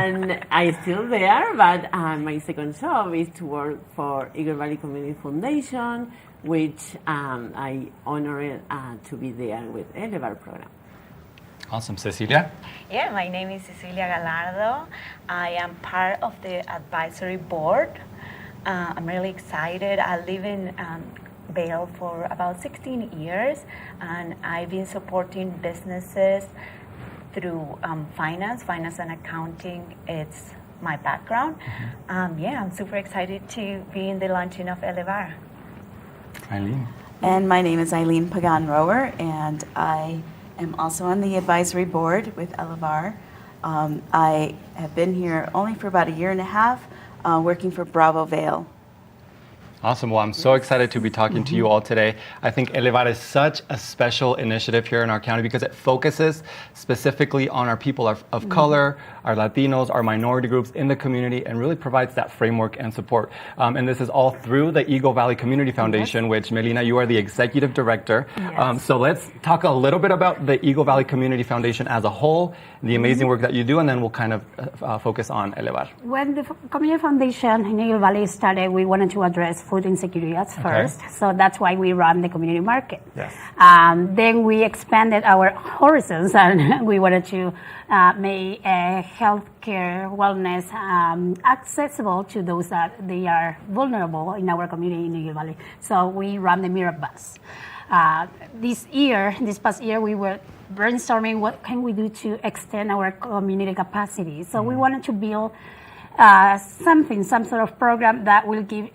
And I'm still there, but my second job is to work for Eagle Valley Community Foundation, which I honor to be there with Elevar program. Awesome. Cecilia? Yeah, my name is Cecilia Gallardo. I am part of the advisory board. I'm really excited. I live in Vail for about 16 years, and I've been supporting businesses through finance and accounting. It's my background. Yeah, I'm super excited to be in the launching of Elevar. Eileen? And my name is Eileen Pagan-Rower, and I am also on the advisory board with Elevar. I have been here only for about a year and a half, working for Bravo Vail. Awesome. Well, I'm so excited to be talking to you all today. I think Elevar is such a special initiative here in our county because it focuses specifically on our people of color, our Latinos, our minority groups in the community, and really provides that framework and support. And this is all through the Eagle Valley Community Foundation, which, Melina, you are the executive director. Yes. So let's talk a little bit about the Eagle Valley Community Foundation as a whole, the amazing work that you do, and then we'll kind of focus on Elevar. When the Community Foundation in Eagle Valley started, we wanted to address food insecurity at first. So that's why we run the community market. Yes. Then we expanded our horizons and we wanted to make healthcare, wellness accessible to those that they are vulnerable in our community in Eagle Valley. So we run the Mirror Bus. This past year, we were brainstorming what can we do to extend our community capacity. So we wanted to build some sort of program that will give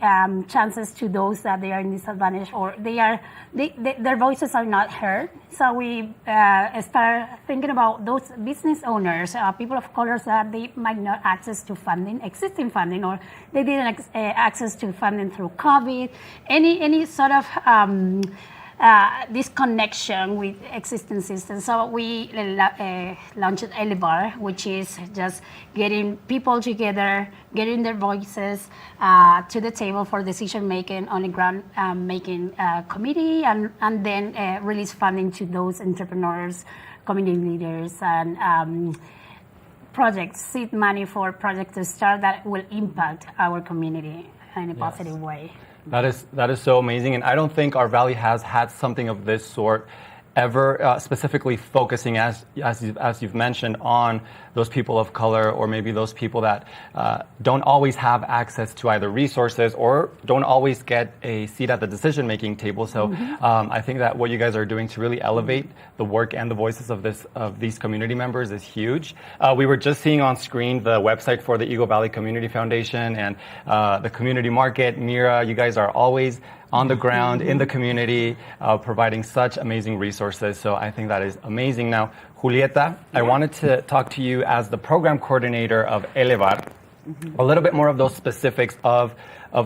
chances to those that they are in disadvantage or their voices are not heard. So we start thinking about those business owners, people of color that they might not access to funding, existing funding, or they didn't access to funding through COVID. Any sort of this connection with existing systems. So we launched Elevar, which is just getting people together, getting their voices to the table for decision making on the ground making committee, and then release funding to those entrepreneurs, community leaders, and projects, seed money for projects to start that will impact our community in a positive way. That is so amazing, and I don't think our valley has had something of this sort ever, specifically focusing, as you've mentioned, on those people of color or maybe those people that don't always have access to either resources or don't always get a seat at the decision-making table. So I think that what you guys are doing to really elevate the work and the voices of these community members is huge. We were just seeing on screen the website for the Eagle Valley Community Foundation and the community market. Mira, you guys are always on the ground in the community, providing such amazing resources. So I think that is amazing. Now, Julieta, I wanted to talk to you as the program coordinator of Elevar, a little bit more of those specifics of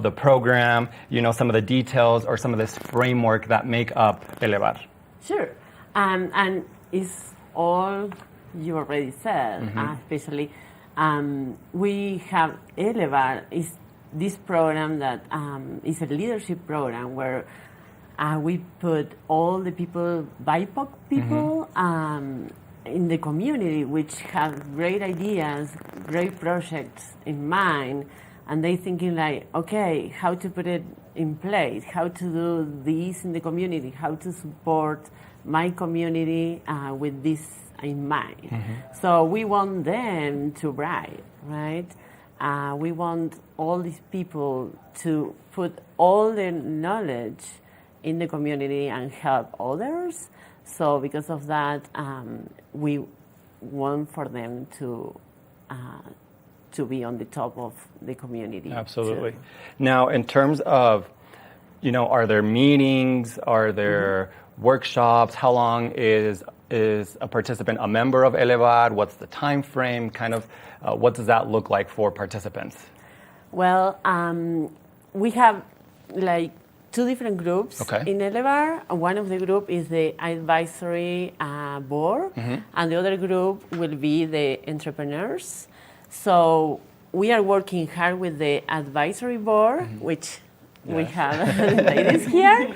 the program, some of the details or some of this framework that make up Elevar. Sure. And it's all you already said, especially we have Elevar is this program that is a leadership program where we put all the people, BIPOC people, in the community, which have great ideas, great projects in mind, and they thinking like, okay, how to put it in place, how to do this in the community, how to support my community with this in mind. So we want them to write, right? We want all these people to put all their knowledge in the community and help others. So because of that, we want for them to be on the top of the community. Absolutely. Too. Now, in terms of, are there meetings? Are there workshops? How long is a participant a member of Elevar? What's the time frame? Kind of, what does that look like for participants? Well, we have like two different groups in Elevar. One of the group is the advisory board, and the other group will be the entrepreneurs. So we are working hard with the advisory board, which we have ladies here.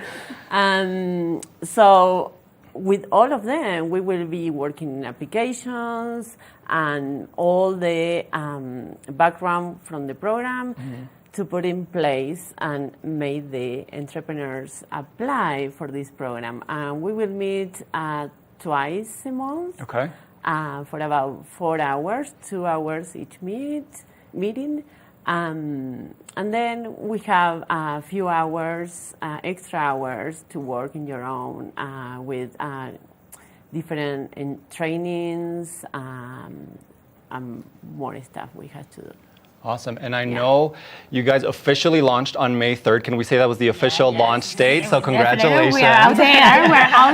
So with all of them, we will be working in applications and all the background from the program to put in place and make the entrepreneurs apply for this program. And we will meet twice a month for about 4 hours, 2 hours each meeting. And then we have a few hours, extra hours to work in your own with different trainings and more stuff we have to do. Awesome. And I know you guys officially launched on May 3rd. Can we say that was the official launch date? So congratulations. We're out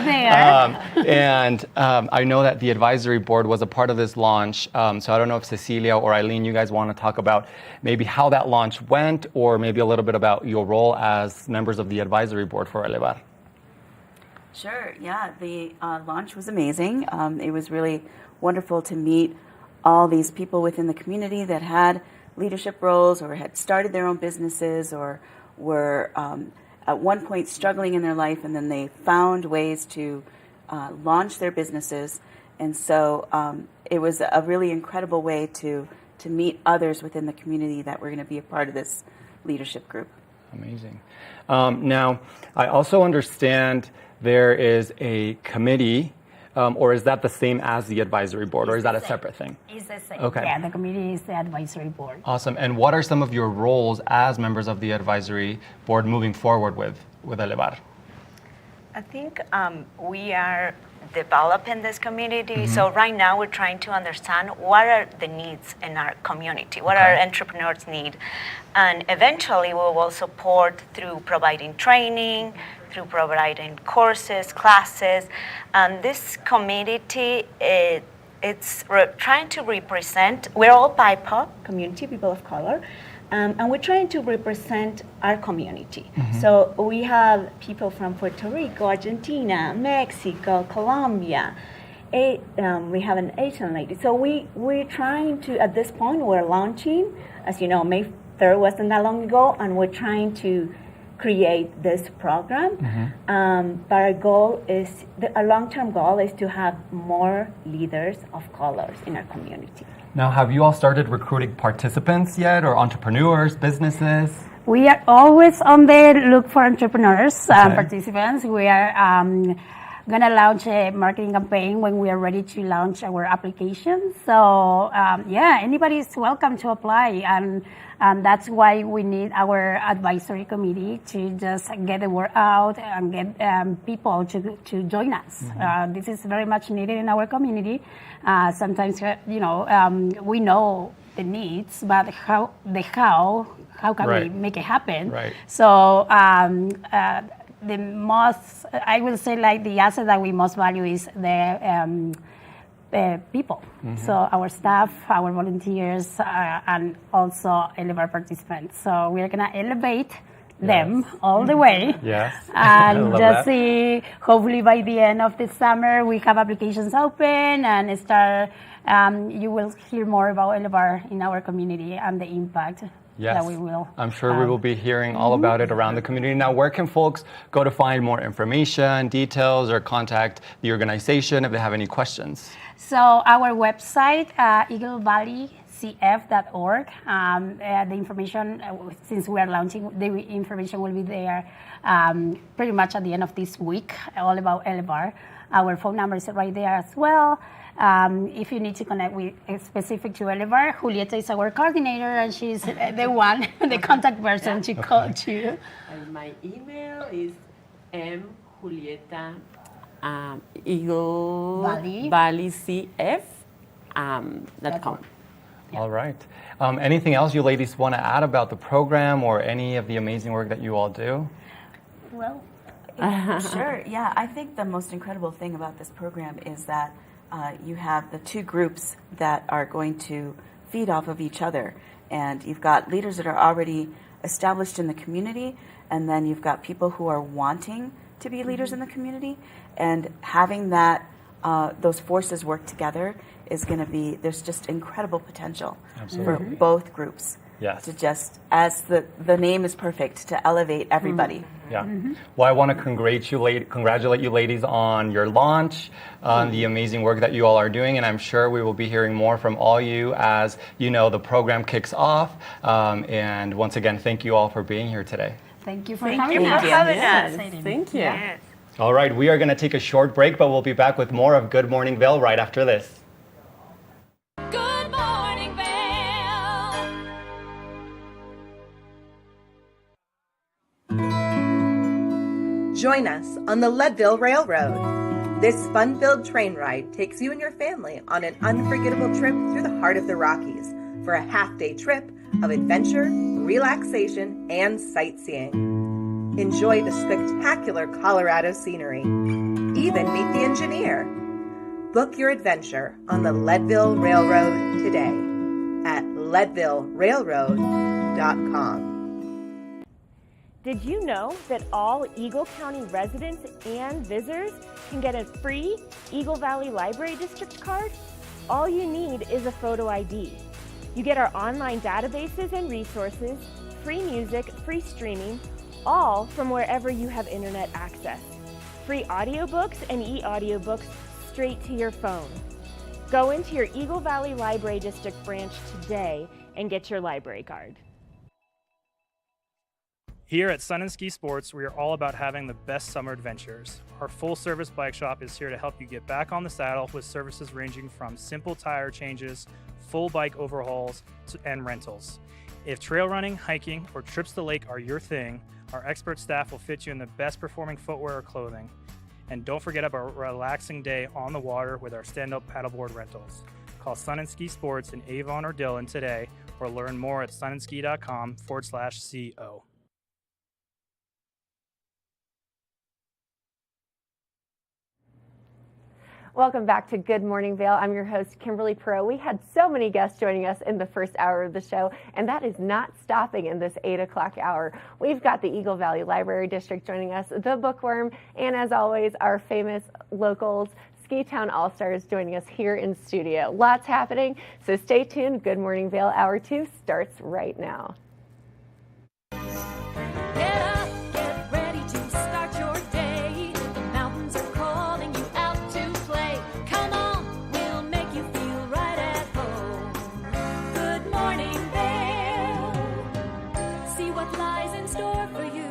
there. And I know that the advisory board was a part of this launch. So I don't know if Cecilia or Eileen, you guys want to talk about maybe how that launch went or maybe a little bit about your role as members of the advisory board for Elevar. Sure. Yeah. The launch was amazing. It was really wonderful to meet all these people within the community that had leadership roles or had started their own businesses or were at one point struggling in their life, and then they found ways to launch their businesses. And so it was a really incredible way to meet others within the community that were going to be a part of this leadership group. Amazing. Now, I also understand there is a committee, or is that the same as the advisory board, or is that a separate thing? It's the same. Okay. Yeah, the committee is the advisory board. Awesome. And what are some of your roles as members of the advisory board moving forward with Elevar? I think we are developing this community. So right now we're trying to understand what are the needs in our community, what our entrepreneurs need. And eventually we will support through providing training, through providing courses, classes. And this community, trying to represent, we're all BIPOC, community, people of color, and we're trying to represent our community. So we have people from Puerto Rico, Argentina, Mexico, Colombia. We have an Asian lady. So we're trying to, at this point, we're launching, as you know, May 3rd wasn't that long ago, and we're trying to create this program. But our goal is, our long-term goal is to have more leaders of colors in our community. Now, have you all started recruiting participants yet, or entrepreneurs, businesses? We are always on the look for entrepreneurs, participants. We are going to launch a marketing campaign when we are ready to launch our application. So, anybody is welcome to apply. And that's why we need our advisory committee to just get the word out and get people to join us. This is very much needed in our community. Sometimes, we know the needs, but how can we make it happen? Right. So the most, I will say, like, the asset that we most value is the people. So our staff, our volunteers, and also Elevar participants. So we're going to elevate them all the way. Yes. And just see, hopefully by the end of the summer, we have applications open and start, you will hear more about Elevar in our community and the impact that we will. I'm sure we will be hearing all about it around the community. Now, where can folks go to find more information, details, or contact the organization if they have any questions? So our website, eaglevalleycf.org. The information, since we are launching, the information will be there pretty much at the end of this week, all about Elevar. Our phone number is right there as well. If you need to connect with specific to Elevar, Julieta is our coordinator, and she's the one, the contact person to call to. And my email is mjulieta Eagle Valley CF.com. All right. Anything else you ladies want to add about the program or any of the amazing work that you all do? Well, sure. Yeah, I think the most incredible thing about this program is that you have the two groups that are going to feed off of each other. And you've got leaders that are already established in the community, and then you've got people who are wanting to be leaders in the community. And having that those forces work together is going to be, there's just incredible potential for both groups. Yes. To just, as the name is perfect, to elevate everybody. Yeah. Well, I want to congratulate you ladies on your launch, on the amazing work that you all are doing, and I'm sure we will be hearing more from all you as, the program kicks off. And once again, thank you all for being here today. Thank you for having us. Thank you. Yes. All right, we are going to take a short break, but we'll be back with more of Good Morning Vail right after this. Good morning, Vail. Join us on the Leadville Railroad. This fun-filled train ride takes you and your family on an unforgettable trip through the heart of the Rockies for a half-day trip of adventure, relaxation, and sightseeing. Enjoy the spectacular Colorado scenery. Even meet the engineer. Book your adventure on the Leadville Railroad today at leadvillerailroad.com. Did you know that all Eagle County residents and visitors can get a free Eagle Valley Library District card? all you need is a photo ID. You get our online databases and resources, free music, free streaming, all from wherever you have internet access. Free audiobooks and e-audiobooks straight to your phone. Go into your Eagle Valley Library District branch today and get your library card. Here at Sun and Ski Sports, we are all about having the best summer adventures. Our full-service bike shop is here to help you get back on the saddle with services ranging from simple tire changes, full bike overhauls, and rentals. If trail running, hiking, or trips to the lake are your thing, our expert staff will fit you in the best performing footwear or clothing. And don't forget about a relaxing day on the water with our stand-up paddleboard rentals. Call Sun and Ski Sports in Avon or Dillon today, or learn more at sunandski.com/CO. Welcome back to Good Morning Vail. I'm your host, Kimberly Perot. We had so many guests joining us in the first hour of the show, and that is not stopping in this 8 o'clock hour. We've got the Eagle Valley Library District joining us, the Bookworm, and as always, our famous locals, Ski Town All-Stars, joining us here in studio. Lots happening, so stay tuned. Good Morning Vail Hour 2 starts right now. Get up, get ready to start your day. The mountains are calling you out to play. Come on, we'll make you feel right at home. Good morning, Vail. See what lies in store for you.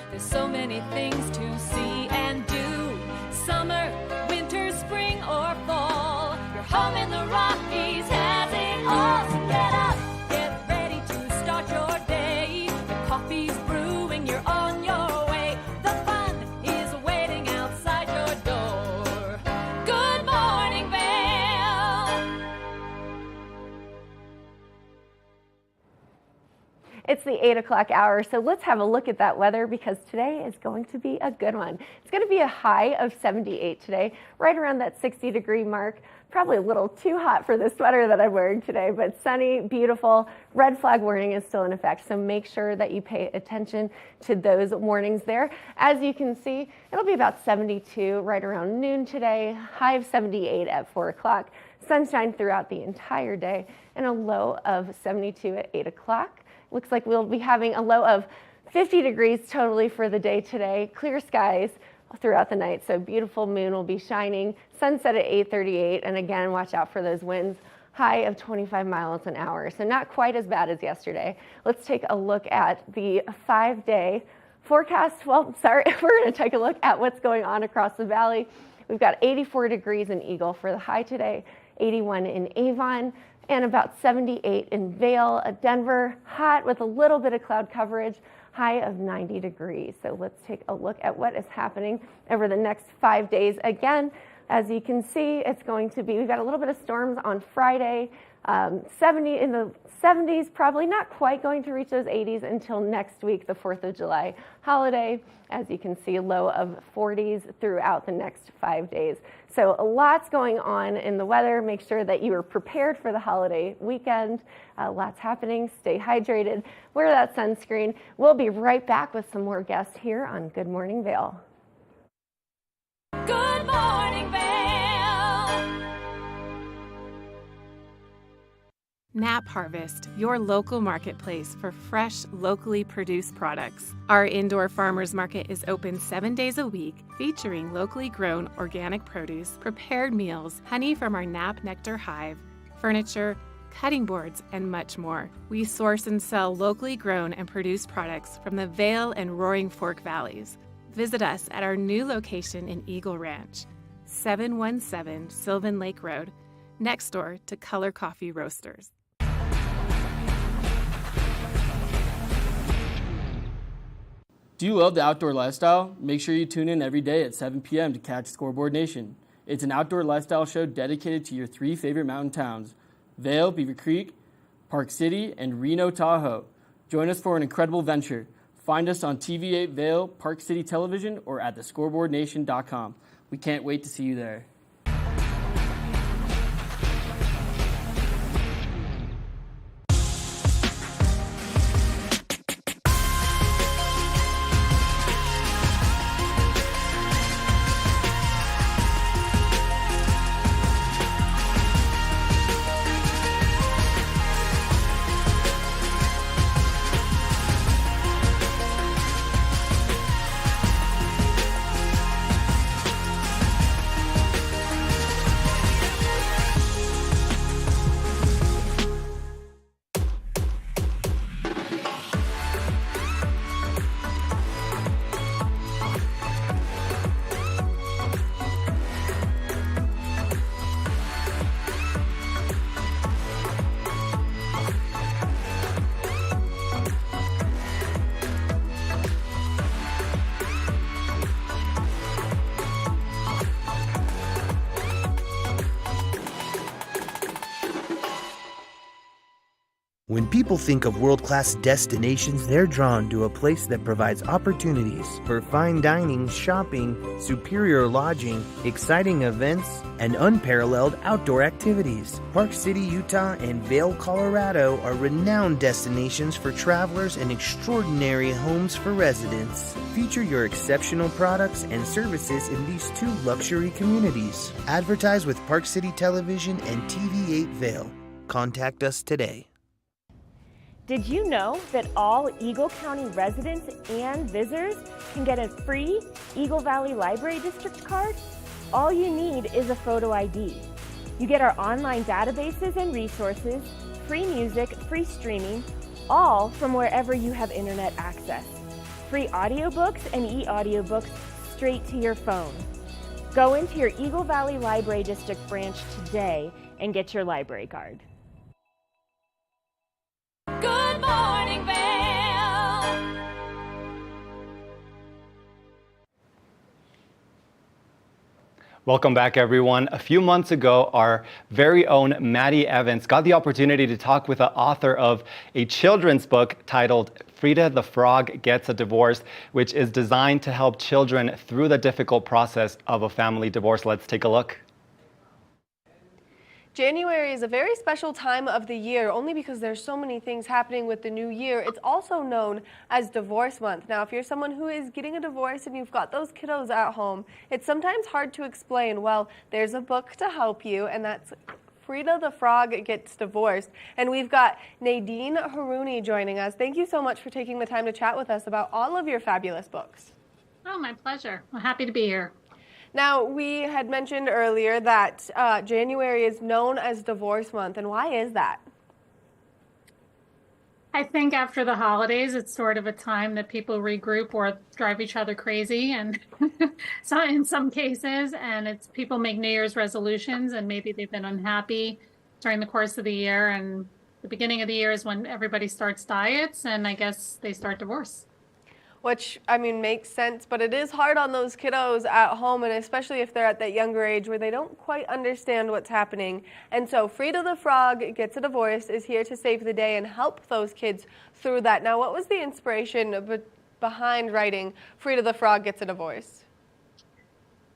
There's so many things to see and do. Summer, winter, spring, or fall. Your home in the Rockies has it all. So get up, get ready to start your day. The coffee's brewing, you're on your way. The fun is waiting outside your door. Good morning, Vail. It's the 8 o'clock hour, so let's have a look at that weather because today is going to be a good one. It's going to be a high of 78 today, right around that 60-degree mark. Probably a little too hot for the sweater that I'm wearing today, but sunny, beautiful. Red flag warning is still in effect, so make sure that you pay attention to those warnings there. As you can see, it'll be about 72 right around noon today, high of 78 at 4 o'clock. Sunshine throughout the entire day, and a low of 72 at 8 o'clock. Looks like we'll be having a low of 50 degrees totally for the day today. Clear skies throughout the night, so beautiful moon will be shining. Sunset at 8:38, and again, watch out for those winds. High of 25 miles an hour, so not quite as bad as yesterday. Let's take a look at the 5-day forecast. Well, sorry, we're going to take a look at what's going on across the valley. We've got 84 degrees in Eagle for the high today, 81 in Avon, and about 78 in Vail. Denver, hot with a little bit of cloud coverage, high of 90 degrees. So let's take a look at what is happening over the next 5 days. Again, as you can see, it's going to be, we've got a little bit of storms on Friday, 70 in the 70s, probably not quite going to reach those 80s until next week, the 4th of July holiday. As you can see, low of 40s throughout the next 5 days. So lots going on in the weather. Make sure that you are prepared for the holiday weekend. Lots happening. Stay hydrated. Wear that sunscreen. We'll be right back with some more guests here on Good Morning Vail. Good morning, Vail. Nap Harvest, your local marketplace for fresh, locally produced products. Our indoor farmers market is open 7 days a week, featuring locally grown organic produce, prepared meals, honey from our Nap Nectar hive, furniture, cutting boards, and much more. We source and sell locally grown and produced products from the Vail and Roaring Fork Valleys. Visit us at our new location in Eagle Ranch, 717 Sylvan Lake Road, next door to Color Coffee Roasters. Do you love the outdoor lifestyle? Make sure you tune in every day at 7 p.m. to catch Scoreboard Nation. It's an outdoor lifestyle show dedicated to your 3 favorite mountain towns, Vail, Beaver Creek, Park City, and Reno, Tahoe. Join us for an incredible venture. Find us on TV8 Vail, Park City Television, or at thescoreboardnation.com. We can't wait to see you there. When people think of world-class destinations, they're drawn to a place that provides opportunities for fine dining, shopping, superior lodging, exciting events, and unparalleled outdoor activities. Park City, Utah and Vail, Colorado are renowned destinations for travelers and extraordinary homes for residents. Feature your exceptional products and services in these two luxury communities. Advertise with Park City Television and TV8 Vail. Contact us today. Did you know that all Eagle County residents and visitors can get a free Eagle Valley Library District card? All you need is a photo ID. You get our online databases and resources, free music, free streaming, all from wherever you have internet access. Free audiobooks and e-audiobooks straight to your phone. Go into your Eagle Valley Library District branch today and get your library card. Good morning, Vail. Welcome back, everyone. A few months ago, our very own Maddie Evans got the opportunity to talk with the author of a children's book titled Frida the Frog Gets a Divorce, which is designed to help children through the difficult process of a family divorce. Let's take a look. January is a very special time of the year only because there's so many things happening with the new year. It's also known as Divorce Month. Now, if you're someone who is getting a divorce and you've got those kiddos at home, it's sometimes hard to explain. Well, there's a book to help you, and that's Frida the Frog Gets Divorced. And we've got Nadine Harouni joining us. Thank you so much for taking the time to chat with us about all of your fabulous books. Oh, my pleasure. I'm happy to be here. Now, we had mentioned earlier that January is known as Divorce Month, and why is that? I think after the holidays, it's sort of a time that people regroup or drive each other crazy, and so in some cases, and it's people make New Year's resolutions, and maybe they've been unhappy during the course of the year, and the beginning of the year is when everybody starts diets, and I guess they start divorce. Which, I mean, makes sense, but it is hard on those kiddos at home, and especially if they're at that younger age where they don't quite understand what's happening. And so Frida the Frog Gets a Divorce is here to save the day and help those kids through that. Now, what was the inspiration behind writing Frida the Frog Gets a Divorce?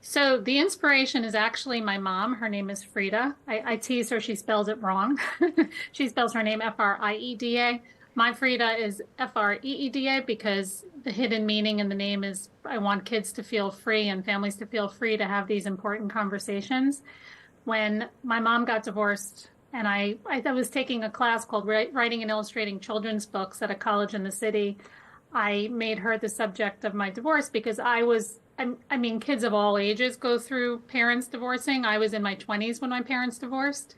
So the inspiration is actually my mom. Her name is Frida. I tease her, she spells it wrong. She spells her name F-R-I-E-D-A. My Frida is F-R-E-E-D-A because the hidden meaning in the name is I want kids to feel free and families to feel free to have these important conversations. When my mom got divorced and I was taking a class called Writing and Illustrating Children's Books at a college in the city, I made her the subject of my divorce because I mean, kids of all ages go through parents divorcing. I was in my 20s when my parents divorced.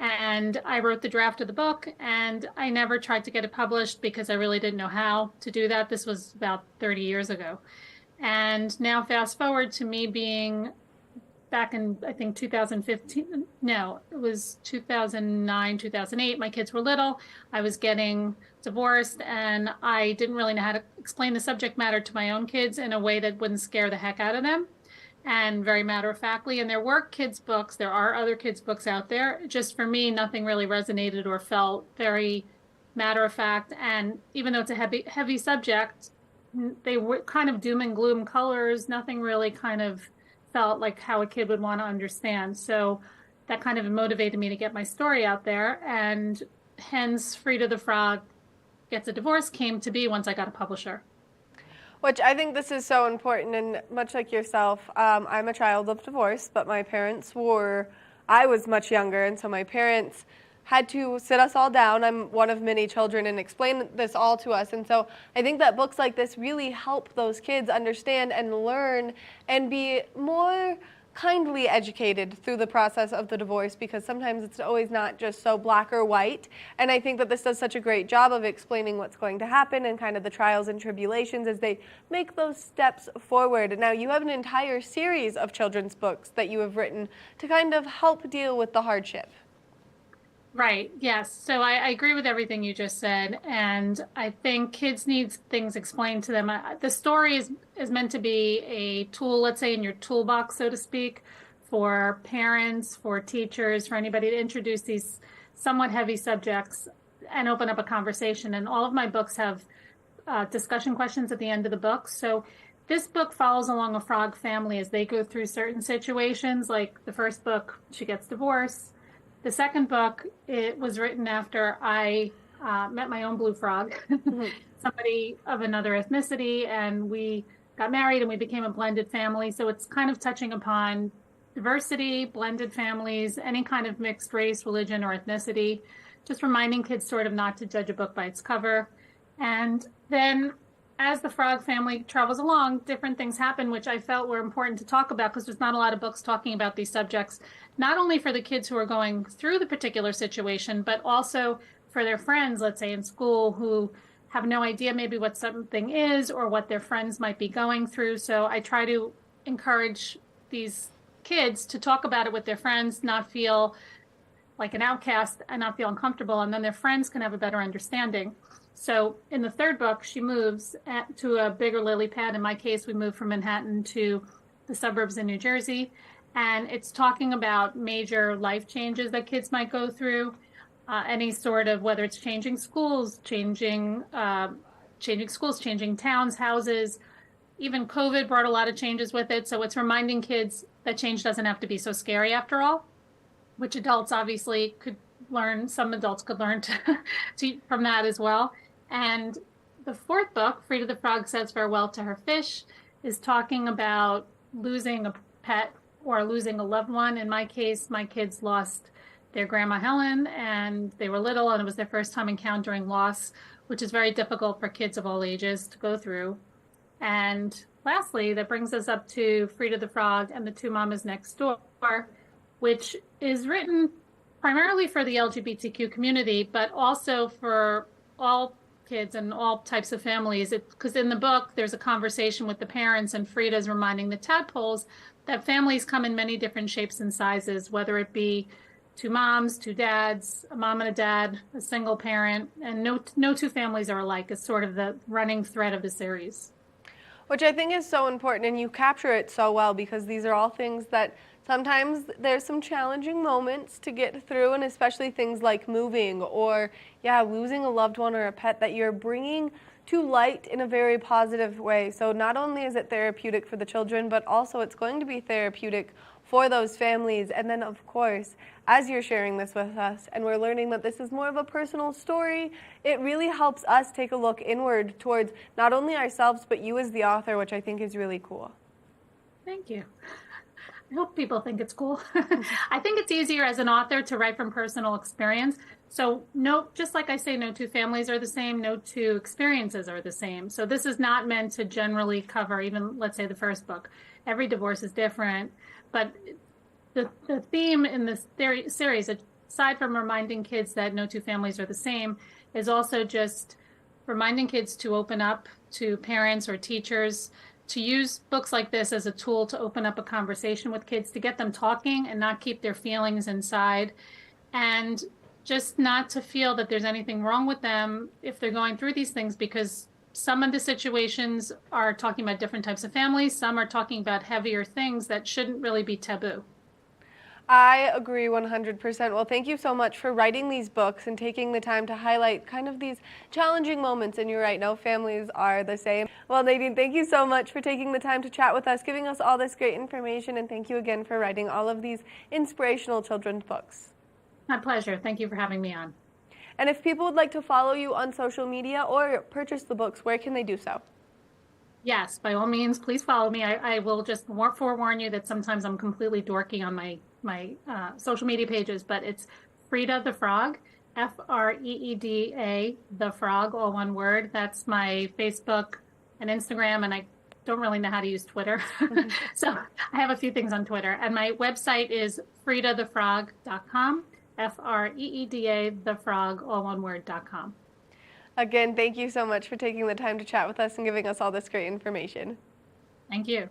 And I wrote the draft of the book, and I never tried to get it published because I really didn't know how to do that. This was about 30 years ago. And now fast forward to me being back in, I think, 2015. No, it was 2009, 2008. My kids were little. I was getting divorced, and I didn't really know how to explain the subject matter to my own kids in a way that wouldn't scare the heck out of them. And very matter-of-factly, and there were kids' books. There are other kids' books out there. Just for me, nothing really resonated or felt very matter-of-fact. And even though it's a heavy subject, they were kind of doom and gloom colors. Nothing really kind of felt like how a kid would want to understand. So that kind of motivated me to get my story out there. And hence, Frida the Frog Gets a Divorce came to be once I got a publisher. Which I think this is so important, and much like yourself, I'm a child of divorce, but my parents I was much younger, and so my parents had to sit us all down. I'm one of many children, and explain this all to us. And so I think that books like this really help those kids understand and learn and be more kindly educated through the process of the divorce, because sometimes it's always not just so black or white. And I think that this does such a great job of explaining what's going to happen and kind of the trials and tribulations as they make those steps forward. Now, you have an entire series of children's books that you have written to kind of help deal with the hardship. Right, yes. So I agree with everything you just said, and I think kids need things explained to them. The story is meant to be a tool, let's say in your toolbox, so to speak, for parents, for teachers, for anybody to introduce these somewhat heavy subjects and open up a conversation. And all of my books have discussion questions at the end of the book. So this book follows along a frog family as they go through certain situations. Like the first book, she gets divorced. The second book, it was written after I met my own blue frog, somebody of another ethnicity, and we got married and we became a blended family. So it's kind of touching upon diversity, blended families, any kind of mixed race, religion, or ethnicity, just reminding kids sort of not to judge a book by its cover. And then as the frog family travels along, different things happen, which I felt were important to talk about because there's not a lot of books talking about these subjects, not only for the kids who are going through the particular situation, but also for their friends, let's say in school, who have no idea maybe what something is or what their friends might be going through. So I try to encourage these kids to talk about it with their friends, not feel like an outcast and not feel uncomfortable, and then their friends can have a better understanding. So in the third book, she moves to a bigger lily pad. In my case, we moved from Manhattan to the suburbs in New Jersey, and it's talking about major life changes that kids might go through. Any sort of, whether it's changing schools, changing towns, houses. Even COVID brought a lot of changes with it. So it's reminding kids that change doesn't have to be so scary after all, which adults obviously could learn. Some adults could learn from that as well. And the fourth book, Frida the Frog Says Farewell to Her Fish, is talking about losing a pet or losing a loved one. In my case, my kids lost their grandma Helen, and they were little, and it was their first time encountering loss, which is very difficult for kids of all ages to go through. And lastly, that brings us up to Frida the Frog and the Two Mamas Next Door, which is written primarily for the LGBTQ community, but also for all kids and all types of families. Because in the book, there's a conversation with the parents, and Frida's reminding the tadpoles that families come in many different shapes and sizes, whether it be two moms, two dads, a mom and a dad, a single parent, and no two families are alike. It's sort of the running thread of the series. Which I think is so important, and you capture it so well, because these are all things that sometimes there's some challenging moments to get through, and especially things like moving or, losing a loved one or a pet that you're bringing to light in a very positive way. So not only is it therapeutic for the children, but also it's going to be therapeutic for those families. And then, of course, as you're sharing this with us and we're learning that this is more of a personal story, it really helps us take a look inward towards not only ourselves, but you as the author, which I think is really cool. Thank you. I hope people think it's cool. I think it's easier as an author to write from personal experience. So just like I say, no two families are the same, no two experiences are the same. So this is not meant to generally cover even, let's say, the first book. Every divorce is different, but the theme in this series, aside from reminding kids that no two families are the same, is also just reminding kids to open up to parents or teachers, to use books like this as a tool to open up a conversation with kids, to get them talking and not keep their feelings inside, and just not to feel that there's anything wrong with them if they're going through these things, because some of the situations are talking about different types of families. Some are talking about heavier things that shouldn't really be taboo. I agree 100%. Well, thank you so much for writing these books and taking the time to highlight kind of these challenging moments. And you're right, no families are the same. Well, Nadine, thank you so much for taking the time to chat with us, giving us all this great information. And thank you again for writing all of these inspirational children's books. My pleasure. Thank you for having me on. And if people would like to follow you on social media or purchase the books, where can they do so? Yes, by all means, please follow me. I will just forewarn you that sometimes I'm completely dorky on my social media pages, but it's Frida the Frog, Freeda, the Frog, all one word. That's my Facebook and Instagram, and I don't really know how to use Twitter. So I have a few things on Twitter. And my website is FreidaTheFrog.com, Freeda, the Frog, all one word.com. Again, thank you so much for taking the time to chat with us and giving us all this great information. Thank you.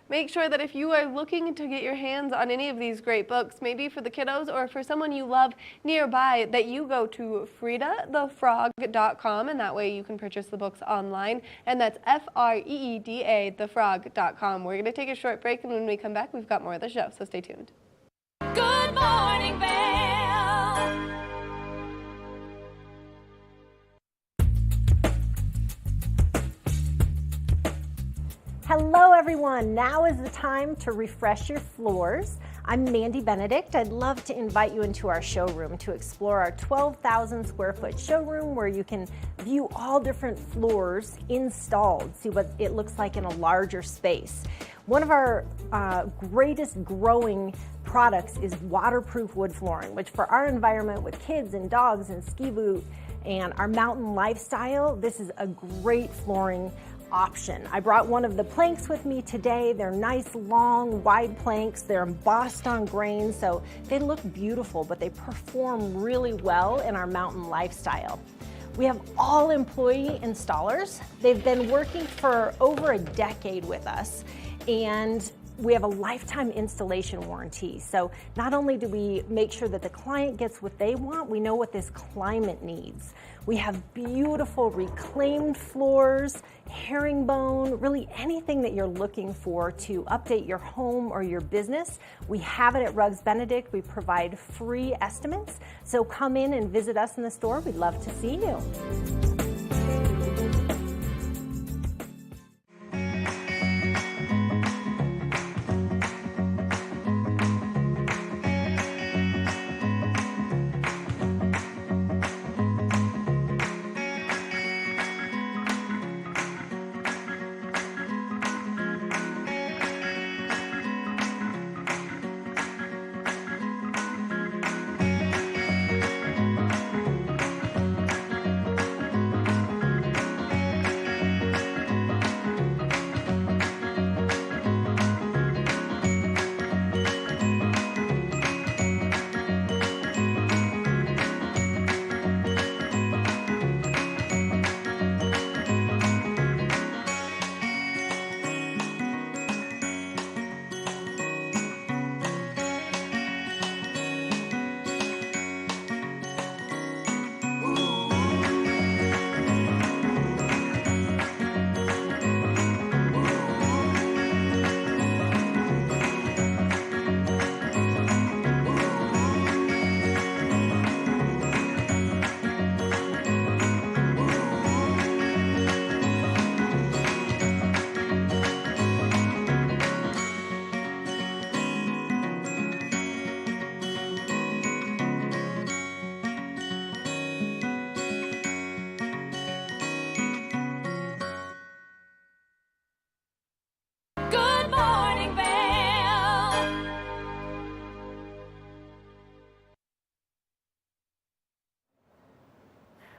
Make sure that if you are looking to get your hands on any of these great books, maybe for the kiddos or for someone you love nearby, that you go to FreidaTheFrog.com, and that way you can purchase the books online. And that's Freeda, thefrog.com. We're going to take a short break, and when we come back, we've got more of the show, so stay tuned. Good morning, Vail. Hello everyone, now is the time to refresh your floors. I'm Mandy Benedict. I'd love to invite you into our showroom to explore our 12,000 square foot showroom where you can view all different floors installed, see what it looks like in a larger space. One of our greatest growing products is waterproof wood flooring, which for our environment with kids and dogs and ski boot and our mountain lifestyle, this is a great flooring option. I brought one of the planks with me today. They're nice, long, wide planks. They're embossed on grain, so they look beautiful, but they perform really well in our mountain lifestyle. We have all employee installers. They've been working for over a decade with us, and we have a lifetime installation warranty. So not only do we make sure that the client gets what they want, we know what this climate needs. We have beautiful reclaimed floors, herringbone, really anything that you're looking for to update your home or your business. We have it at Rugs Benedict. We provide free estimates. So come in and visit us in the store. We'd love to see you. Good morning, Vail.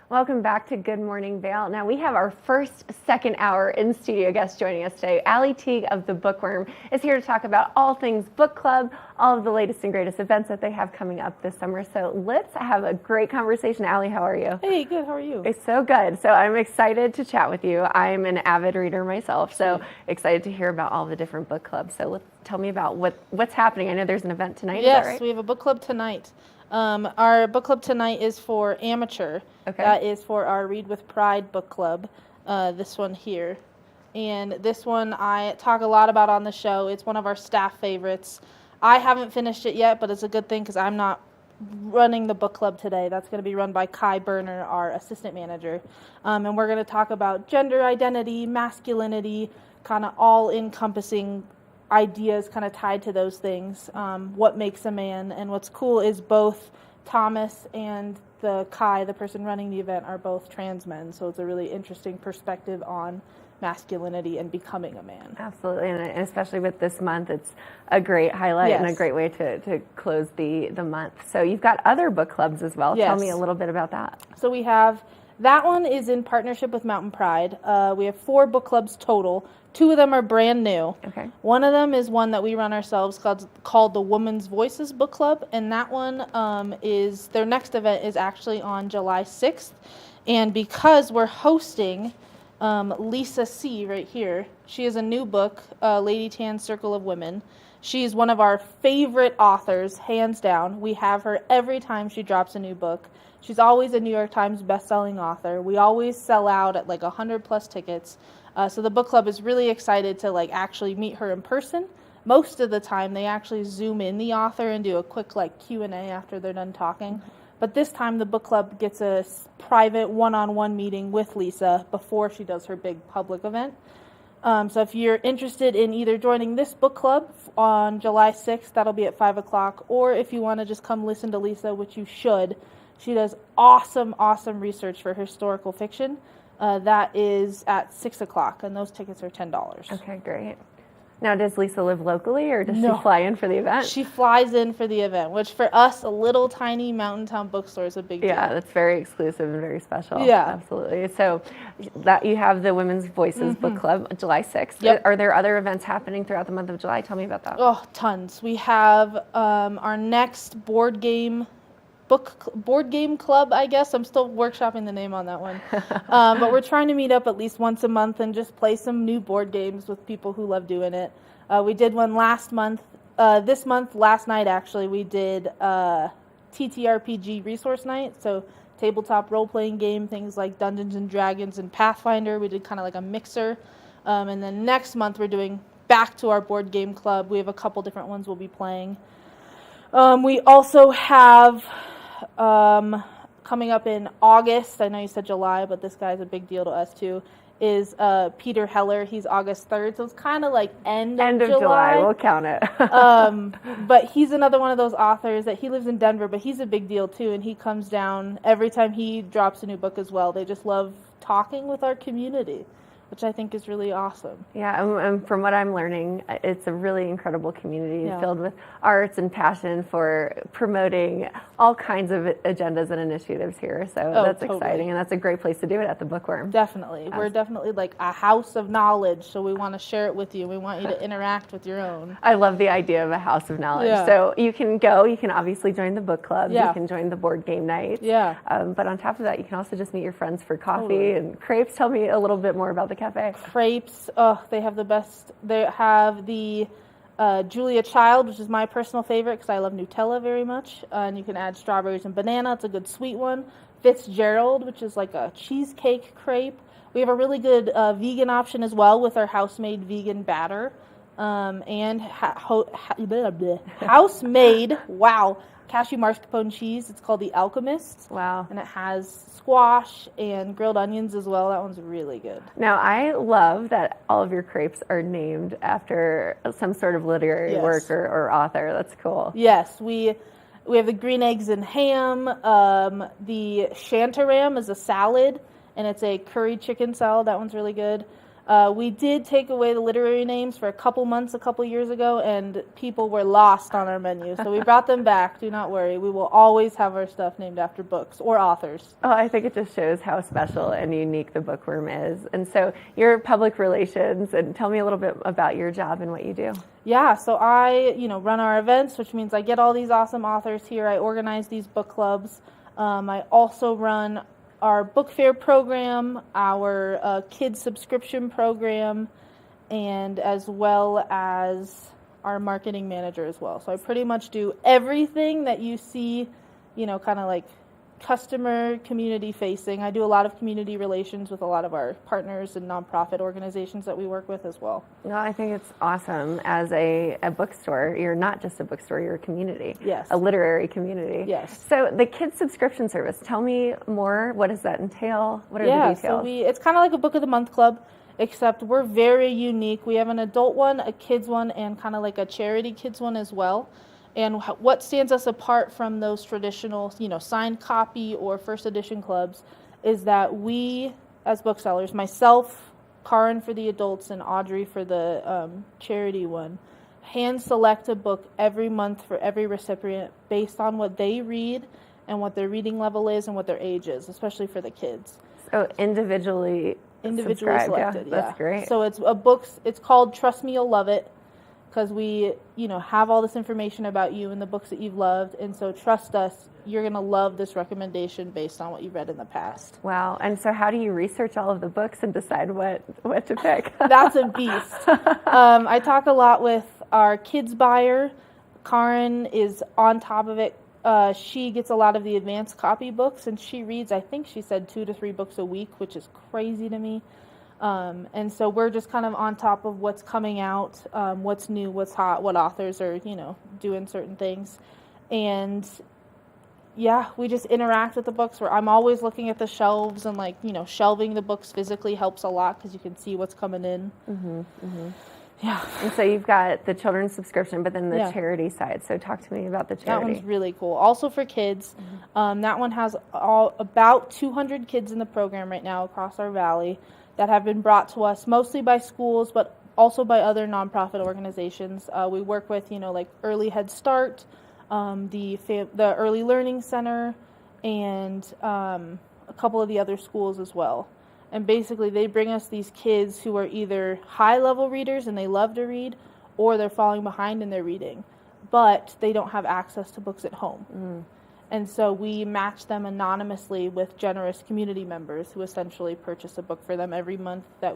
Welcome back to Good Morning Vail. Now we have our first second hour in studio guest joining us today. Allie Teague of the Bookworm is here to talk about all things book club, all of the latest and greatest events that they have coming up this summer. So let's have a great conversation. Allie, how are you? Hey, good. How are you? It's so good. So I'm excited to chat with you. I'm an avid reader myself, so excited to hear about all the different book clubs. So tell me about what's happening. I know there's an event tonight. Yes, is that right? we have a book club tonight. Our book club tonight is for amateur. Okay. That is for our Read with Pride book club, this one here. And this one I talk a lot about on the show. It's one of our staff favorites. I haven't finished it yet, but it's a good thing because I'm not running the book club today. That's going to be run by Kai Berner, our assistant manager. And we're going to talk about gender identity, masculinity, kind of all-encompassing ideas kind of tied to those things, what makes a man. And what's cool is both Thomas and the Kai, the person running the event, are both trans men, so it's a really interesting perspective on masculinity and becoming a man. Absolutely, and especially with this month, it's a great highlight and a great way to close the month. So you've got other book clubs as well. Yes. Tell me a little bit about that. So we have, that one is in partnership with Mountain Pride. We have 4 book clubs total. 2 of them are brand new. Okay. One of them is one that we run ourselves called the Women's Voices Book Club, and that one is, their next event is actually on July 6th. And because we're hosting Lisa C. right here, she has a new book, Lady Tan's Circle of Women. She's one of our favorite authors, hands down. We have her every time she drops a new book. She's always a New York Times bestselling author. We always sell out at like 100+ tickets. So the book club is really excited to like actually meet her in person. Most of the time they actually zoom in the author and do a quick like Q&A after they're done talking. But this time the book club gets a private one-on-one meeting with Lisa before she does her big public event. So if you're interested in either joining this book club on July 6th, that'll be at 5 o'clock, or if you want to just come listen to Lisa, which you should. She does awesome research for historical fiction. That is at 6 o'clock, and those tickets are $10. Okay, great. Now, does Lisa live locally, or does No. she fly in for the event? She flies in for the event, which for us, a little tiny mountain town bookstore is a big deal. Yeah, that's very exclusive and very special. Yeah. Absolutely. So that you have the Women's Voices Book Club, July 6th. Yep. Are there other events happening throughout the month of July? Tell me about that. Oh, tons. We have our next board game club, I guess. I'm still workshopping the name on that one. But we're trying to meet up at least once a month and just play some new board games with people who love doing it. We did one last night actually, we did TTRPG resource night. So tabletop role-playing game, things like Dungeons and Dragons and Pathfinder. We did kind of like a mixer. And then next month we're doing back to our board game club. We have a couple different ones we'll be playing. We also have coming up in August, I know you said July, but this guy's a big deal to us too, is Peter Heller. He's August 3rd, so it's kind of like end of July. We'll count it. But he's another one of those authors that he lives in Denver, but he's a big deal too, and he comes down every time he drops a new book as well. They just love talking with our community, which I think is really awesome. Yeah, and from what I'm learning, it's a really incredible community Yeah. filled with arts and passion for promoting all kinds of agendas and initiatives here. So that's totally. exciting, and that's a great place to do it at the Bookworm. Definitely. We're definitely like a house of knowledge, so we want to share it with you. We want you to interact with your own. I love the idea of a house of knowledge. Yeah. So you can go, you can obviously join the book club, Yeah. you can join the board game night. Yeah. But on top of that, you can also just meet your friends for coffee Totally. and crepes. Tell me a little bit more about the cafe. Crepes, they have the best. They have the Julia Child, which is my personal favorite because I love Nutella very much. And you can add strawberries and banana. It's a good sweet one. Fitzgerald, which is like a cheesecake crepe. We have a really good vegan option as well with our house-made vegan batter. And house-made, wow, cashew mascarpone cheese. It's called the Alchemist. Wow. And it has squash and grilled onions as well. That one's really good. Now, I love that all of your crepes are named after some sort of literary Yes. work or author. That's cool. Yes, we have the green eggs and ham. The shantaram is a salad, and it's a curry chicken salad. That one's really good. We did take away the literary names for a couple years ago, and people were lost on our menu. So we brought them back. Do not worry. We will always have our stuff named after books or authors. Oh, I think it just shows how special and unique the Bookworm is. And so you're public relations, and tell me a little bit about your job and what you do. Yeah, so I, run our events, which means I get all these awesome authors here. I organize these book clubs. I also run our book fair program, our kids subscription program, and as well as our marketing manager as well. So I pretty much do everything that you see, kind of like customer community facing. I do a lot of community relations with a lot of our partners and nonprofit organizations that we work with as well. No, I think it's awesome. As a bookstore, you're not just a bookstore, you're a community. Yes. A literary community. Yes. So the kids subscription service, tell me more. What does that entail? What are the details? So it's kind of like a book of the month club, except we're very unique. We have an adult one, a kids one, and kind of like a charity kids one as well. And what stands us apart from those traditional, signed copy or first edition clubs is that we, as booksellers, myself, Karin for the adults, and Audrey for the charity one, hand select a book every month for every recipient based on what they read and what their reading level is and what their age is, especially for the kids. So individually selected, yeah. That's great. So it's called Trust Me You'll Love It, because we, have all this information about you and the books that you've loved, and so trust us, you're going to love this recommendation based on what you've read in the past. Wow. And so how do you research all of the books and decide what to pick? That's a beast. I talk a lot with our kids buyer. Karin is on top of it. She gets a lot of the advanced copy books, and she reads, I think she said 2 to 3 books a week, which is crazy to me. And so we're just kind of on top of what's coming out, what's new, what's hot, what authors are, doing certain things. And yeah, we just interact with the books. I'm always looking at the shelves, and like, you know, shelving the books physically helps a lot because you can see what's coming in. Yeah. And so you've got the children's subscription, but then the Yeah. charity side. So talk to me about the That charity. one's really cool. Also for kids. That one has about 200 kids in the program right now across our valley that have been brought to us mostly by schools, but also by other nonprofit organizations. We work with, you know, like Early Head Start, the Early Learning Center, and a couple of the other schools as well. And basically they bring us these kids who are either high-level readers and they love to read, or they're falling behind in their reading, but they don't have access to books at home. And so we match them anonymously with generous community members who essentially purchase a book for them every month that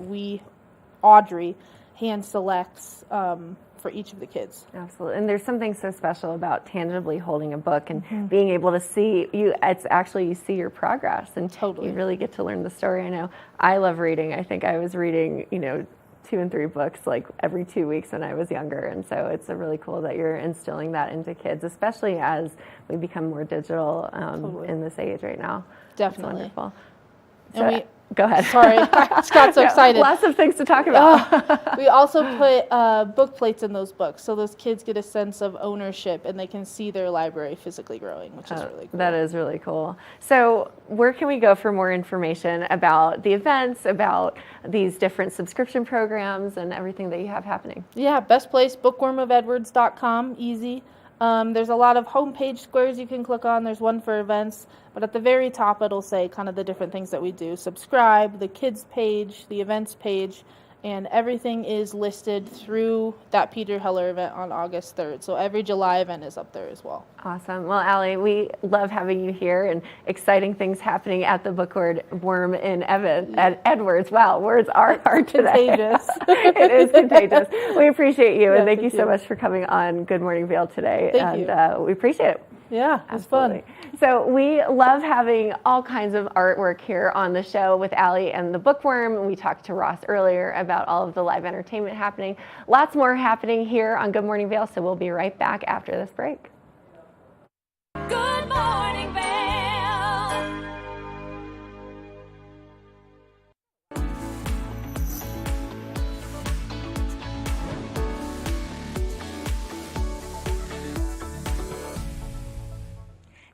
Audrey, hand selects for each of the kids. Absolutely. And there's something so special about tangibly holding a book and being able to see you. It's actually, you see your progress, and you really get to learn the story. I know I love reading. I think I was reading, you know, 2 and 3 books like every 2 weeks when I was younger. And so it's really cool that you're instilling that into kids, especially as we become more digital in this age right now. Definitely. That's wonderful. And So, go ahead. Sorry, I just got so excited. Lots of things to talk about. We also put book plates in those books, so those kids get a sense of ownership and they can see their library physically growing, which is really cool. That is really cool. So where can we go for more information about the events, about these different subscription programs and everything that you have happening? Yeah, best place, bookwormofedwards.com, easy. There's a lot of homepage squares you can click on. There's one for events, but at the very top it'll say kind of the different things that we do. Subscribe, the kids page, the events page, and everything is listed through that Peter Heller event on August 3rd. So every July event is up there as well. Awesome. Well, Allie, we love having you here and exciting things happening at the Bookworm in at Edwards. Wow, words are hard today. Contagious. It is contagious. We appreciate you, and thank you thank so you. much for coming on Good Morning Vail today. Thank and we appreciate it. Yeah, it was fun. So we love having all kinds of artwork here on the show with Allie and the Bookworm. We talked to Ross earlier about all of the live entertainment happening. Lots more happening here on Good Morning Vail, so we'll be right back after this break. Good morning, Vail.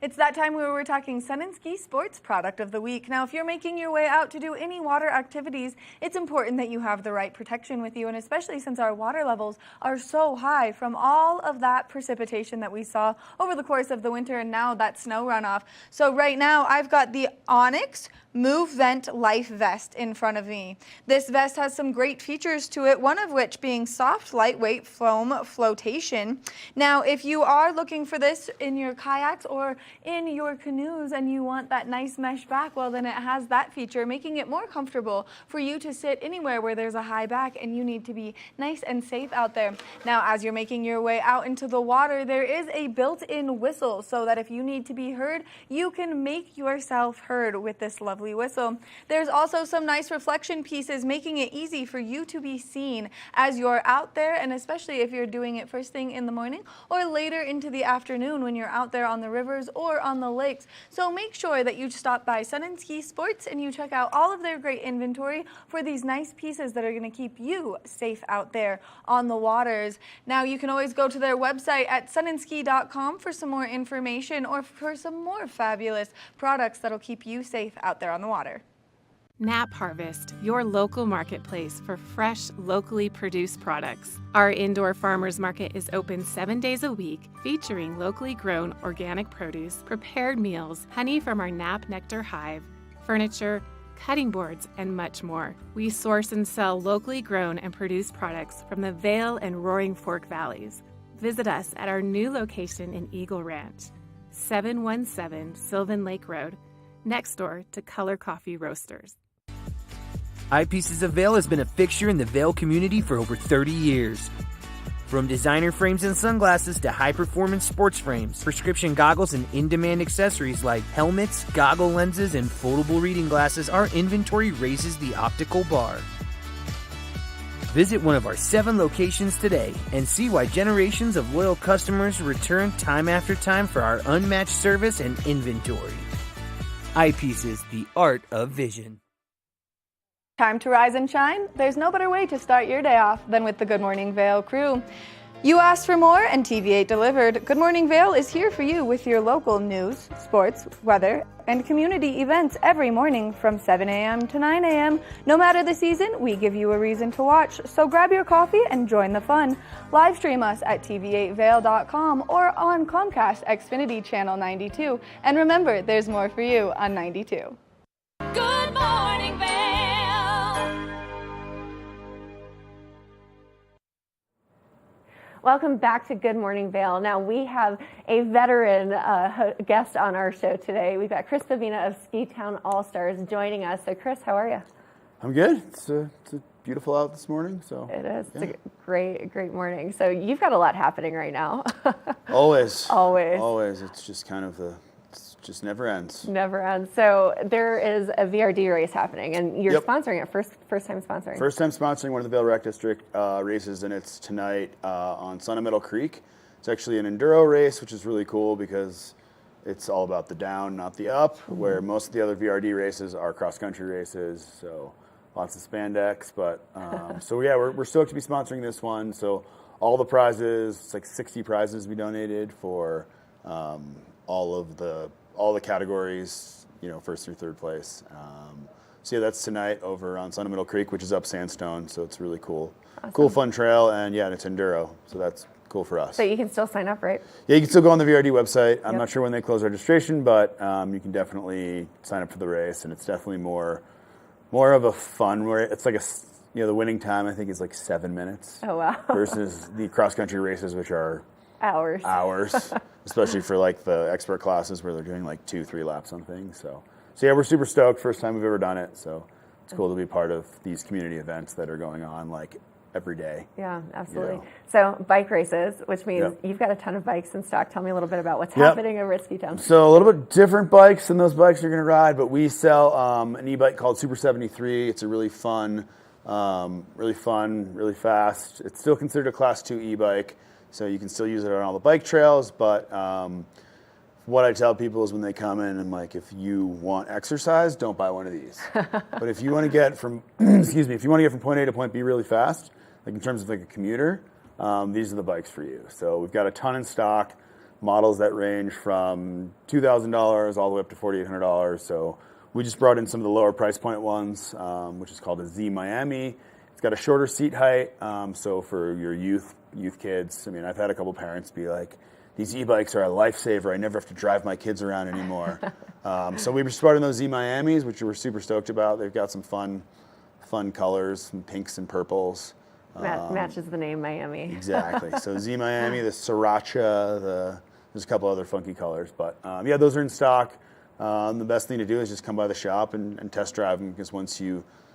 It's that time where we're talking Sun and Ski Sports Product of the Week. Now, if you're making your way out to do any water activities, it's important that you have the right protection with you, and especially since our water levels are so high from all of that precipitation that we saw over the course of the winter and now that snow runoff. So right now, I've got the Onyx Move Vent Life Vest in front of me. This vest has some great features to it, one of which being soft, lightweight foam flotation. Now, if you are looking for this in your kayaks or in your canoes and you want that nice mesh back, well, then it has that feature, making it more comfortable for you to sit anywhere where there's a high back and you need to be nice and safe out there. Now, as you're making your way out into the water, there is a built-in whistle so that if you need to be heard, you can make yourself heard with this lovely whistle. There's also some nice reflection pieces, making it easy for you to be seen as you're out there, and especially if you're doing it first thing in the morning or later into the afternoon when you're out there on the rivers or on the lakes. So make sure that you stop by Sun and Ski Sports and you check out all of their great inventory for these nice pieces that are going to keep you safe out there on the waters. Now, you can always go to their website at sunandski.com for some more information or for some more fabulous products that'll keep you safe out there on the water. Nap Harvest, your local marketplace for fresh, locally produced products. Our indoor farmers market is open 7 days a week, featuring locally grown organic produce, prepared meals, honey from our Nap Nectar hive, furniture, cutting boards, and much more. We source and sell locally grown and produced products from the Vail and Roaring Fork valleys. Visit us at our new location in Eagle Ranch, 717 Sylvan Lake Road, next door to Color Coffee Roasters. Eyepieces of Vail has been a fixture in the Vail community for over 30 years. From designer frames and sunglasses to high-performance sports frames, prescription goggles, and in-demand accessories like helmets, goggle lenses, and foldable reading glasses, our inventory raises the optical bar. Visit one of our 7 locations today and see why generations of loyal customers return time after time for our unmatched service and inventory. Eyepieces, the art of vision. Time to rise and shine? There's no better way to start your day off than with the Good Morning Vail crew. You asked for more and TV8 delivered. Good Morning Vail is here for you with your local news, sports, weather, and community events every morning from 7 a.m. to 9 a.m. No matter the season, we give you a reason to watch, so grab your coffee and join the fun. Live stream us at tv8vail.com or on Comcast Xfinity Channel 92. And remember, there's more for you on 92. Good morning, Vail. Welcome back to Good Morning Vail. Now we have a veteran guest on our show today. We've got Chris Favina of Ski Town All-Stars joining us. So Chris, how are you? I'm good. It's beautiful out this morning. So it is. Yeah. It's a great morning. So you've got a lot happening right now. Always. Always. It's just kind of it just never ends. Never ends. So there is a VRD race happening, and you're sponsoring it. First time sponsoring. First time sponsoring one of the Vail Rec District races, and it's tonight on Sun and Meadow Creek. It's actually an enduro race, which is really cool because it's all about the down, not the up, where most of the other VRD races are cross-country races, so lots of spandex. But so yeah, we're stoked to be sponsoring this one. So all the prizes, it's like 60 prizes we donated for all the categories, first through third place. So yeah, that's tonight over on Sun and Middle Creek, which is up Sandstone. So it's really cool. Awesome. Cool, fun trail, and yeah, and it's enduro. So that's cool for us. So you can still sign up, right? Yeah, you can still go on the VRD website. I'm not sure when they close registration, but you can definitely sign up for the race, and it's definitely more of a fun where it's like the winning time I think is like 7 minutes. Oh wow. Versus the cross country races, which are hours, especially for like the expert classes where they're doing like 2-3 laps on things. So yeah, we're super stoked. First time we've ever done it. So it's cool to be part of these community events that are going on like every day. Yeah, absolutely. So bike races, which means you've got a ton of bikes in stock. Tell me a little bit about what's happening over at Ski Town. So a little bit different bikes than those bikes you're going to ride, but we sell an e-bike called Super 73. It's a really fun, really fast. It's still considered a Class 2 e-bike, so you can still use it on all the bike trails, but what I tell people is when they come in, I'm like, if you want exercise, don't buy one of these. But if you want to get from, if you want to get from point A to point B really fast, like in terms of like a commuter, these are the bikes for you. So we've got a ton in stock, models that range from $2,000 all the way up to $4,800. So we just brought in some of the lower price point ones, which is called a Z Miami. It's got a shorter seat height, so for your youth kids. I mean, I've had a couple parents be like, these e-bikes are a lifesaver. I never have to drive my kids around anymore. So we just brought in those Z Miamis, which we're super stoked about. They've got some fun colors, some pinks and purples. Matches the name Miami. Exactly. So Z Miami, the Sriracha, there's a couple other funky colors. But yeah, those are in stock. The best thing to do is just come by the shop and test drive them, because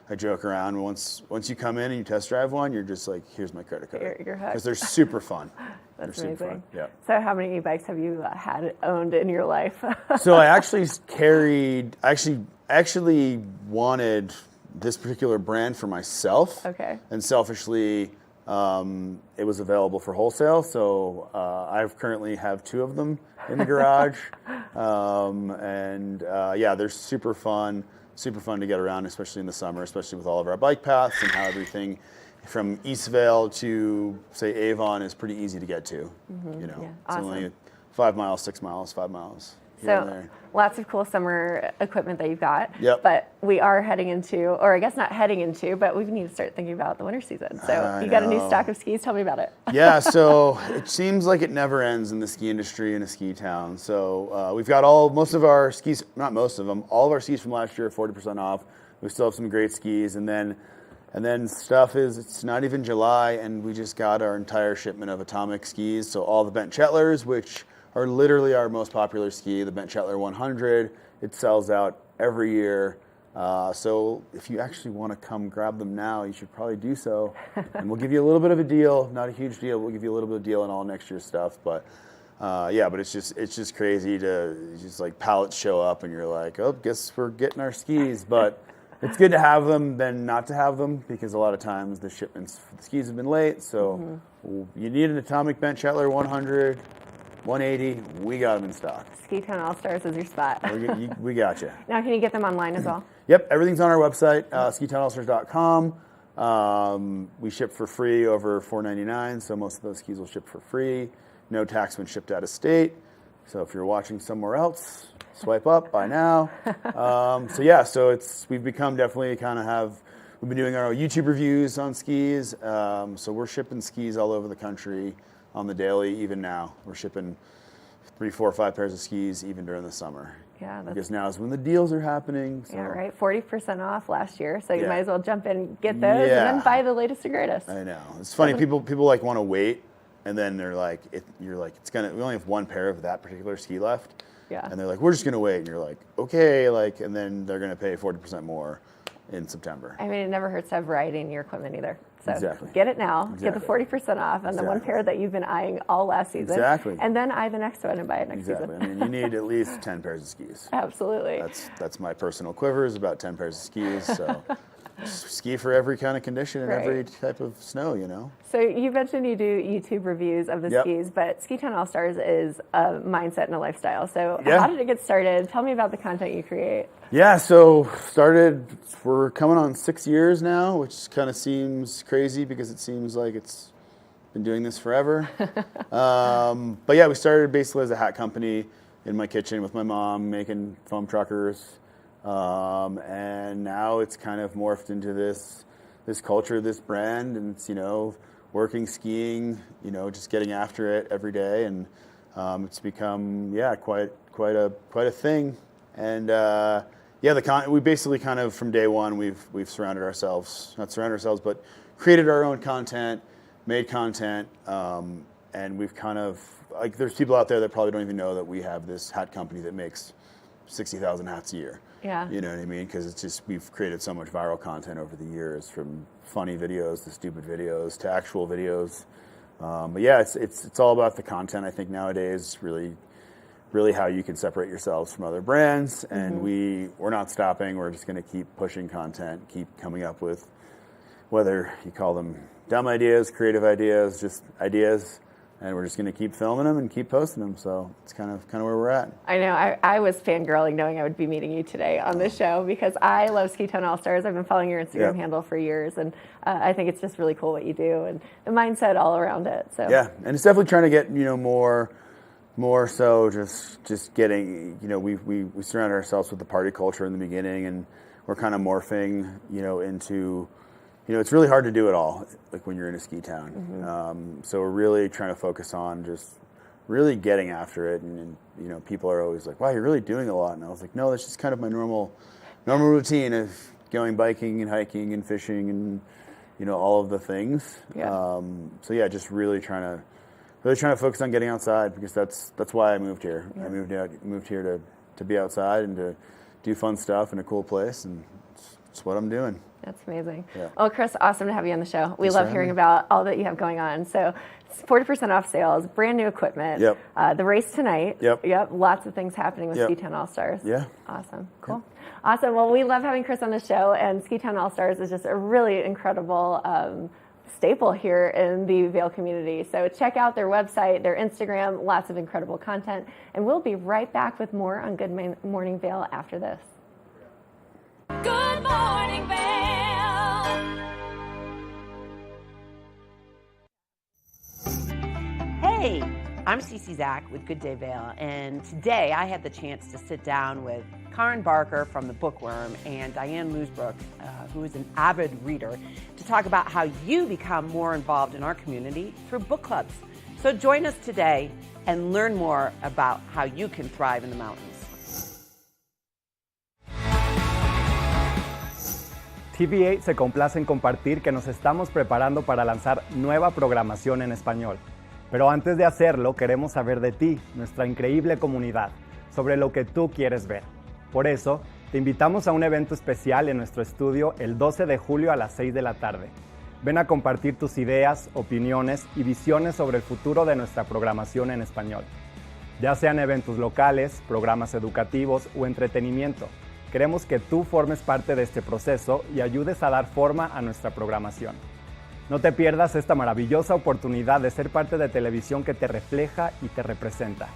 I joke around, once you come in and you test drive one, you're just like, here's my credit card. You're hooked. Because they're super fun. That's they're amazing. Super fun. Yeah. So how many e-bikes have you owned in your life? So I actually actually wanted this particular brand for myself. Okay. And selfishly, it was available for wholesale. So I currently have 2 of them in the garage. Yeah, they're super fun to get around, especially in the summer, especially with all of our bike paths and how everything from East Vail to, say, Avon is pretty easy to get to. Yeah, It's awesome. only 5 miles, 6 miles, 5 miles. Here and So there. lots of cool summer equipment that you've got. Yep. But we are heading into, or I guess not heading into, but we need to start thinking about the winter season. So you got a new stock of skis. Tell me about it. Yeah, so it seems like it never ends in the ski industry in a ski town. So we've got most of our skis, not most of them, all of our skis from last year are 40% off. We still have some great skis. And then it's not even July, and we just got our entire shipment of Atomic skis. So all the Bent Chetlers, which are literally our most popular ski, the Bent Chetler 100. It sells out every year. So if you actually want to come grab them now, you should probably do so. And we'll give you a little bit of a deal, not a huge deal. We'll give you a little bit of a deal on all next year's stuff. But but it's just crazy to just like pallets show up and you're like, oh, guess we're getting our skis. But It's good to have them than not to have them because a lot of times the shipments for the skis have been late. So you need an Atomic Bent Shetler 100, 180. We got them in stock. Ski Town All Stars is your spot. We got you. Now, can you get them online as well? Yep, everything's on our website, skitownallstars.com. We ship for free over $4.99, so most of those skis will ship for free. No tax when shipped out of state. So if you're watching somewhere else, swipe up, buy now. So we've become definitely we've been doing our YouTube reviews on skis. So we're shipping skis all over the country on the daily, even now. We're shipping 3, 4, 5 pairs of skis even during the summer. Yeah, because now is when the deals are happening. So. Yeah, right. 40% off last year, so you Yeah. might as well jump in and get those, and then buy the latest and greatest. I know. It's funny. People like want to wait, and then they're like, we only have one pair of that particular ski left. Yeah. And they're like, we're just gonna wait, and you're like, okay, and then they're gonna pay 40% more in September. I mean, it never hurts to have variety in your equipment either. So Exactly. get it now. Get the Exactly. 40% off on the one pair that you've been eyeing all last season. Exactly. And then eye the next one and buy it next Exactly. season. I mean, you need at least 10 pairs of skis. Absolutely. That's my personal quiver is about 10 pairs of skis. So ski for every kind of condition and Right. every type of snow, you know. So you mentioned you do YouTube reviews of the Yep. skis, but Ski Town All Stars is a mindset and a lifestyle. So Yeah. how did it get started? Tell me about the content you create. Yeah, we're coming on 6 years now, which kind of seems crazy because it seems like it's been doing this forever. But yeah, we started basically as a hat company in my kitchen with my mom making foam truckers. And now it's kind of morphed into this culture, this brand, and it's, working, skiing, just getting after it every day. And it's become, quite a thing. And we basically kind of from day one we've but created our own content, made content, and we've kind of there's people out there that probably don't even know that we have this hat company that makes 60,000 hats a year. Yeah. You know what I mean? Because it's just we've created so much viral content over the years, from funny videos to stupid videos to actual videos. But yeah, it's all about the content. I think nowadays really how you can separate yourselves from other brands, and we're not stopping. We're just going to keep pushing content, keep coming up with, whether you call them dumb ideas, creative ideas, just ideas, and we're just going to keep filming them and keep posting them. So it's kind of where we're at. I know. I was fangirling knowing I would be meeting you today on this show because I love Ski Town All Stars. I've been following your Instagram handle for years, and I think it's just really cool what you do and the mindset all around it. So yeah, and it's definitely trying to get more so just getting, we surrounded ourselves with the party culture in the beginning, and we're kind of morphing, into, it's really hard to do it all, like when you're in a ski town. So we're really trying to focus on just really getting after it. And people are always like, wow, you're really doing a lot. And I was like, no, that's just kind of my normal routine of going biking and hiking and fishing and, all of the things. Yeah. So yeah, just really trying to focus on getting outside, because that's why I moved here. Yeah. I moved here to be outside and to do fun stuff in a cool place, and it's what I'm doing. That's amazing. Yeah. Well, Chris, awesome to have you on the show. We Thanks love for hearing having me. about all that you have going on. So 40% off sales, brand new equipment, Yep. the race tonight. Yep. Lots of things happening with Yep. Ski Town All Stars. Yeah. Awesome. Cool. Awesome. Well, we love having Chris on the show, and Ski Town All Stars is just a really incredible staple here in the Vail community. So check out their website, their Instagram, lots of incredible content. And we'll be right back with more on Good Morning Vail after this. Good morning, Vail. Hey, I'm Cece Zach with Good Day Vail, and today I had the chance to sit down with Karen Barker from the Bookworm and Diane Lusbrook, who is an avid reader, to talk about how you become more involved in our community through book clubs. So join us today and learn more about how you can thrive in the mountains. TV8 se complace en compartir que nos estamos preparando para lanzar nueva programación en español. Pero antes de hacerlo, queremos saber de ti, nuestra increíble comunidad, sobre lo que tú quieres ver. Por eso, te invitamos a un evento especial en nuestro estudio el 12 de julio a las 6 de la tarde. Ven a compartir tus ideas, opiniones y visiones sobre el futuro de nuestra programación en español. Ya sean eventos locales, programas educativos o entretenimiento, Queremos que tú formes parte de este proceso y ayudes a dar forma a nuestra programación. No te pierdas esta maravillosa oportunidad de ser parte de televisión que te refleja y te representa.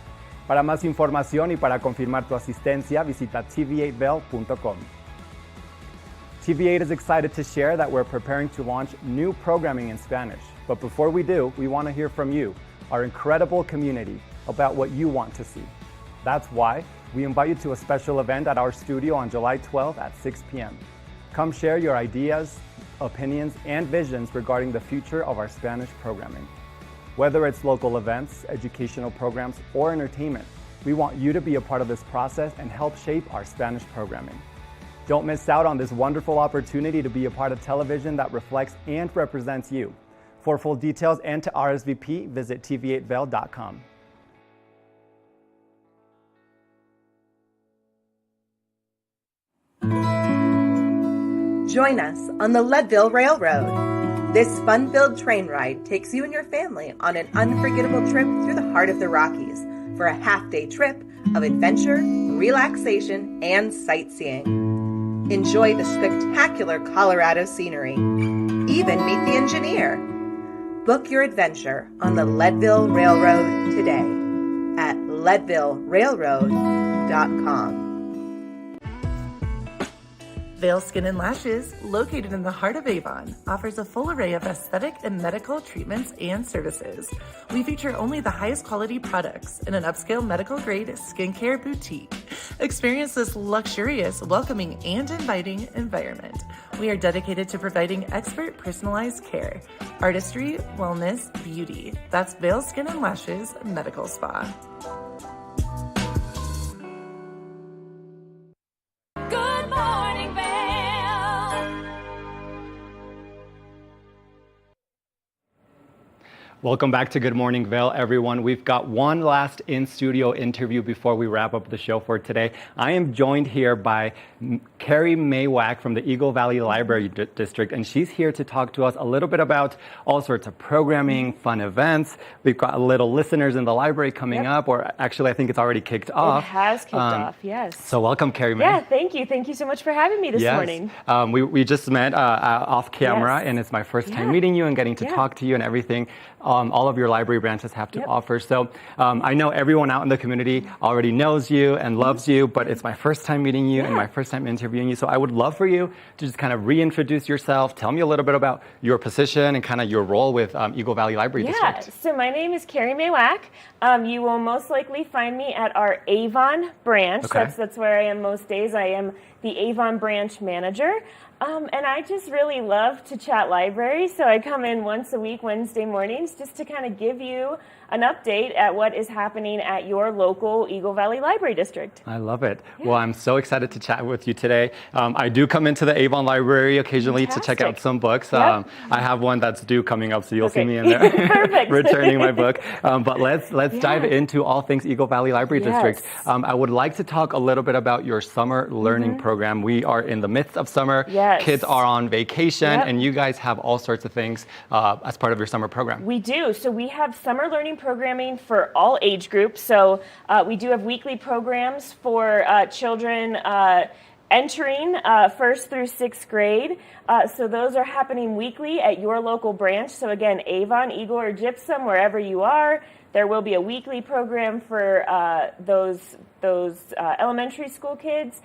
Para más información y para confirmar tu asistencia, visita tv8vail.com. TV8 is excited to share that we're preparing to launch new programming in Spanish. But before we do, we want to hear from you, our incredible community, about what you want to see. That's why we invite you to a special event at our studio on July 12th at 6 p.m. Come share your ideas, opinions, and visions regarding the future of our Spanish programming. Whether it's local events, educational programs, or entertainment, we want you to be a part of this process and help shape our Spanish programming. Don't miss out on this wonderful opportunity to be a part of television that reflects and represents you. For full details and to RSVP, visit tv8vail.com. Join us on the Leadville Railroad. This fun-filled train ride takes you and your family on an unforgettable trip through the heart of the Rockies for a half-day trip of adventure, relaxation, and sightseeing. Enjoy the spectacular Colorado scenery. Even meet the engineer. Book your adventure on the Leadville Railroad today at leadvillerailroad.com. Vail Skin and Lashes, located in the heart of Avon, offers a full array of aesthetic and medical treatments and services. We feature only the highest quality products in an upscale medical-grade skincare boutique. Experience this luxurious, welcoming, and inviting environment. We are dedicated to providing expert personalized care, artistry, wellness, beauty. That's Vail Skin and Lashes Medical Spa. Good morning, Vail. Welcome back to Good Morning Vail, everyone. We've got one last in-studio interview before we wrap up the show for today. I am joined here by Carrie Maywack from the Eagle Valley Library District, and she's here to talk to us a little bit about all sorts of programming, fun events. We've got little listeners in the library coming up, or actually I think it's already kicked off. It has kicked off, yes. So welcome, Carrie May. Yeah, thank you. Thank you so much for having me this morning. We just met off camera, Yes. and it's my first time meeting you and getting to talk to you and everything. All of your library branches have to offer. So I know everyone out in the community already knows you and loves you, but it's my first time meeting you and my first time interviewing you. So I would love for you to just kind of reintroduce yourself. Tell me a little bit about your position and kind of your role with Eagle Valley Library District. So my name is Carrie Maywack. You will most likely find me at our Avon branch. Okay. That's where I am most days. I am the Avon branch manager. And I just really love to chat library, so I come in once a week, Wednesday mornings, just to kind of give you an update at what is happening at your local Eagle Valley Library District. I love it. Well, I'm so excited to chat with you today. I do come into the Avon Library occasionally to check out some books. I have one that's due coming up, so you'll see me in there returning my book. But let's dive into all things Eagle Valley Library District. I would like to talk a little bit about your summer learning program. We are in the midst of summer. Kids are on vacation, and you guys have all sorts of things as part of your summer program. We do. So we have summer learning programming for all age groups. So we do have weekly programs for children entering 1st through 6th grade. So those are happening weekly at your local branch. So again, Avon, Eagle, or Gypsum, wherever you are. There will be a weekly program for those elementary school kids.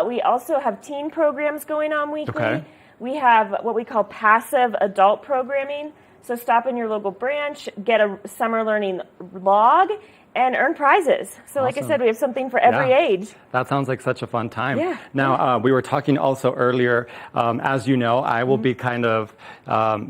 We also have teen programs going on weekly. Okay. We have what we call passive adult programming. So stop in your local branch, get a summer learning log, and earn prizes. So like I said, we have something for every age. That sounds like such a fun time. Yeah. Now, we were talking also earlier, as you know, I will be kind of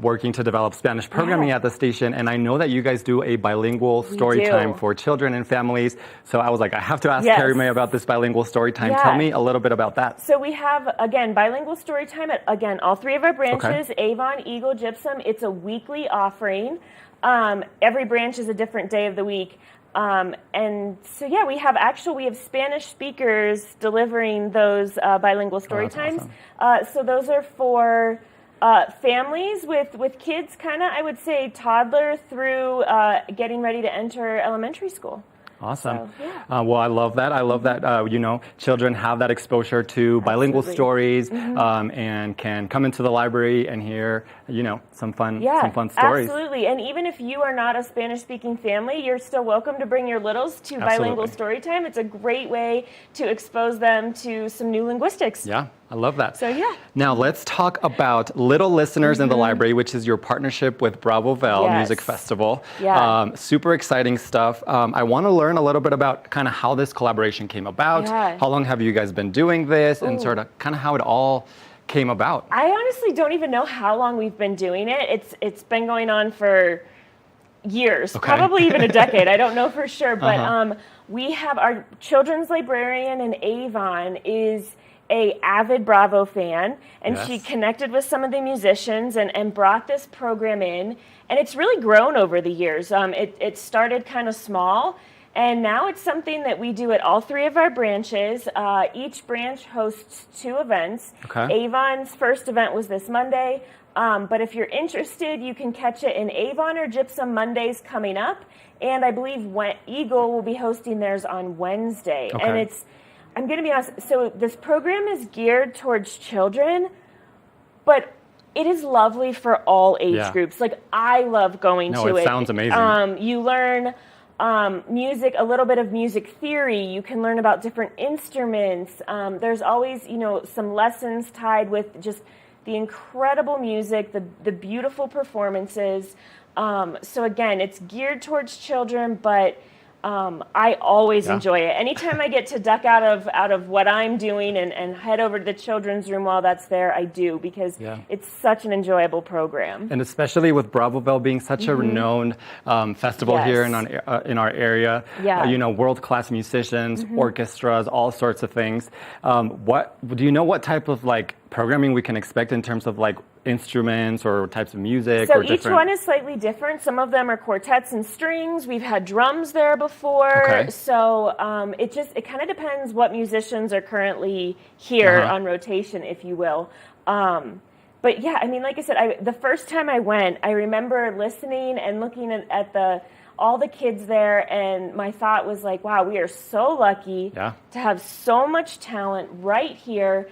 working to develop Spanish programming at the station, and I know that you guys do a bilingual story time for children and families. So I was like, I have to ask Carrie May about this bilingual story time. Tell me a little bit about that. So we have, again, bilingual story time at, again, all three of our branches, Avon, Eagle, Gypsum. It's a weekly offering. Every branch is a different day of the week. And so, we have Spanish speakers delivering those bilingual story times. Awesome. So those are for families with kids, kind of, I would say, toddler through getting ready to enter elementary school. Awesome. So, yeah. Well, I love that. I love that, children have that exposure to bilingual stories and can come into the library and hear, some fun stories. Absolutely. And even if you are not a Spanish-speaking family, you're still welcome to bring your littles to bilingual story time. It's a great way to expose them to some new linguistics. Yeah, I love that. So, yeah. Now, let's talk about Little Listeners in the Library, which is your partnership with Bravo Vail Music Festival. Yeah. Super exciting stuff. I want to learn a little bit about kind of how this collaboration came about. Yeah. How long have you guys been doing this and sort of kind of how it all came about? I honestly don't even know how long we've been doing it. It's been going on for years, probably even a decade. I don't know for sure, but we have our children's librarian in Avon is a avid Bravo fan, and she connected with some of the musicians and brought this program in, and it's really grown over the years. It started kind of small, and now it's something that we do at all 3 of our branches. Each branch hosts 2 events. Avon's first event was this Monday, but if you're interested, you can catch it in Avon or Gypsum Mondays coming up, and I believe Eagle will be hosting theirs on Wednesday. And I'm going to be honest, so this program is geared towards children, but it is lovely for all age groups. Like, I love going to it. No, it sounds amazing. You learn music, a little bit of music theory. You can learn about different instruments. There's always, some lessons tied with just the incredible music, the beautiful performances. So again, it's geared towards children, but I always enjoy it. Anytime I get to duck out of what I'm doing and head over to the children's room while that's there, I do, because it's such an enjoyable program. And especially with Bravo Vail being such a renowned festival here in our area, world-class musicians, orchestras, all sorts of things. What do you know? What type of programming we can expect in terms of instruments or types of music? So each one is slightly different. Some of them are quartets and strings. We've had drums there before. So it kind of depends what musicians are currently here on rotation, if you will. But yeah, I mean, like I said, the first time I went, I remember listening and looking at all the kids there, and my thought was like, wow, we are so lucky to have so much talent right here.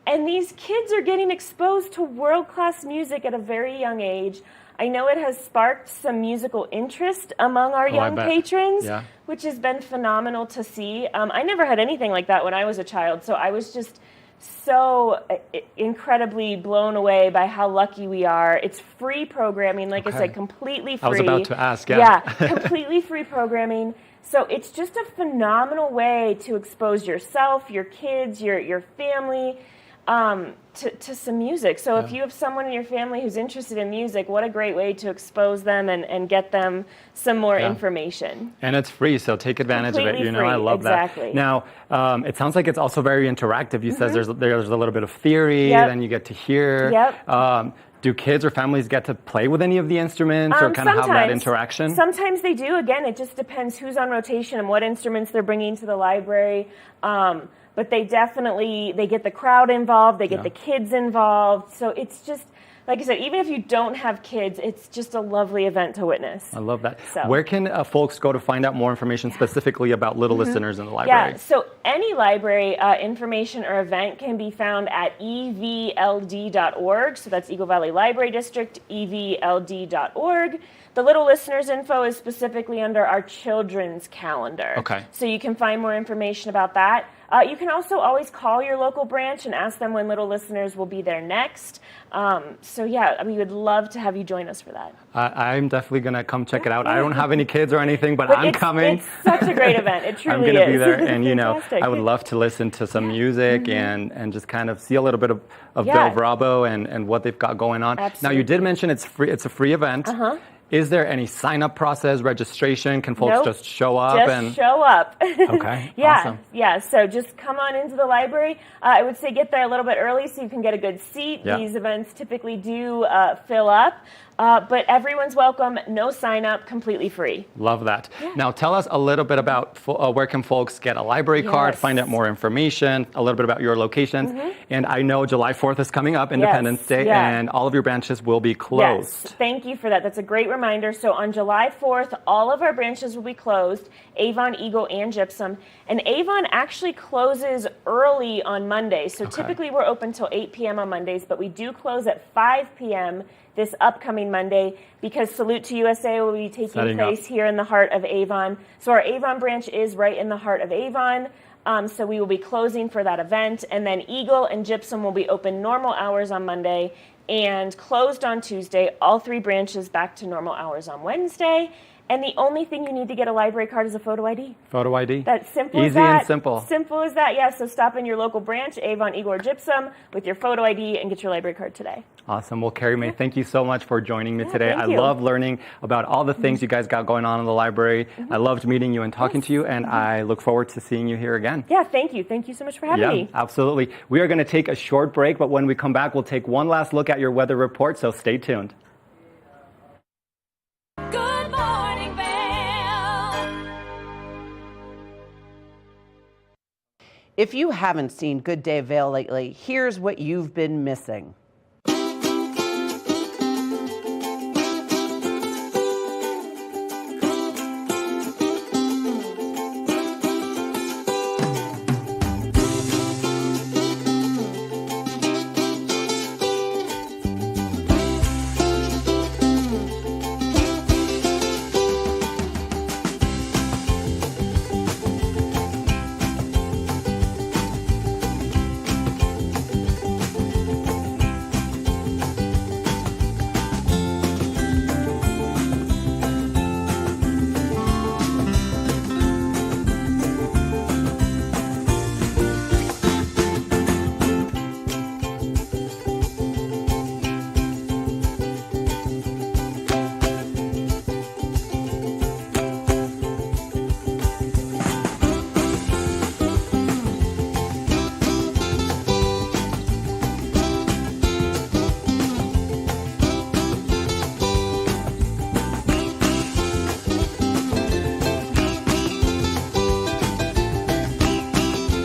And these kids are getting exposed to world-class music at a very young age. I know it has sparked some musical interest among our young patrons, which has been phenomenal to see. I never had anything like that when I was a child, so I was just so incredibly blown away by how lucky we are. It's free programming, like I said, completely free. I was about to ask, completely free programming. So it's just a phenomenal way to expose yourself, your kids, your family, to some music. So if you have someone in your family who's interested in music, what a great way to expose them and get them some more information. And it's free, so take advantage of it. Free. I love that. Now, it sounds like it's also very interactive. You said there's a little bit of theory, then you get to hear. Do kids or families get to play with any of the instruments or kind of have that interaction? Sometimes they do. Again, it just depends who's on rotation and what instruments they're bringing to the library. But they definitely, they get the crowd involved, they get the kids involved. So it's just, like I said, even if you don't have kids, it's just a lovely event to witness. I love that. So. Where can folks go to find out more information specifically about Little Listeners in the library? Yeah, so any library information or event can be found at evld.org. So that's Eagle Valley Library District, evld.org. The Little Listeners info is specifically under our children's calendar. So you can find more information about that. You can also always call your local branch and ask them when Little Listeners will be there next. So yeah, we would love to have you join us for that. I'm definitely going to come check it out. I don't have any kids or anything, but I'm coming. It's such a great event. It truly is. I'm going to be there, and I would love to listen to some music and just kind of see a little bit of Vail Bravo and what they've got going on. Absolutely. Now, you did mention it's free. It's a free event. Is there any sign-up process, registration? Can folks just show up? Show up. Okay, awesome. Yeah, so just come on into the library. I would say get there a little bit early so you can get a good seat. These events typically do fill up. But everyone's welcome, no sign-up, completely free. Love that. Now tell us a little bit about where can folks get a library card, find out more information, a little bit about your locations. And I know July 4th is coming up, Independence Day, and all of your branches will be closed. Thank you for that. That's a great reminder. So on July 4th, all of our branches will be closed, Avon, Eagle, and Gypsum. And Avon actually closes early on Mondays. So typically we're open till 8 p.m. on Mondays, but we do close at 5 p.m. this upcoming Monday because Salute to USA will be taking place here in the heart of Avon. So our Avon branch is right in the heart of Avon. So we will be closing for that event. And then Eagle and Gypsum will be open normal hours on Monday and closed on Tuesday. All 3 branches back to normal hours on Wednesday. And the only thing you need to get a library card is a photo ID. Photo ID? That's simple as Easy that. and simple. Simple as that, yeah. So stop in your local branch, Avon, Eagle, or Gypsum, with your photo ID and get your library card today. Awesome. Well, Carrie Mae, thank you so much for joining me today. thank I you. love learning about all the things you guys got going on in the library. I loved meeting you and talking to you, and I look forward to seeing you here again. Yeah, thank you. Thank you so much for having me. Absolutely. We are going to take a short break, but when we come back, we'll take one last look at your weather report, so stay tuned. Good morning, Vail. If you haven't seen Good Day Vail lately, here's what you've been missing.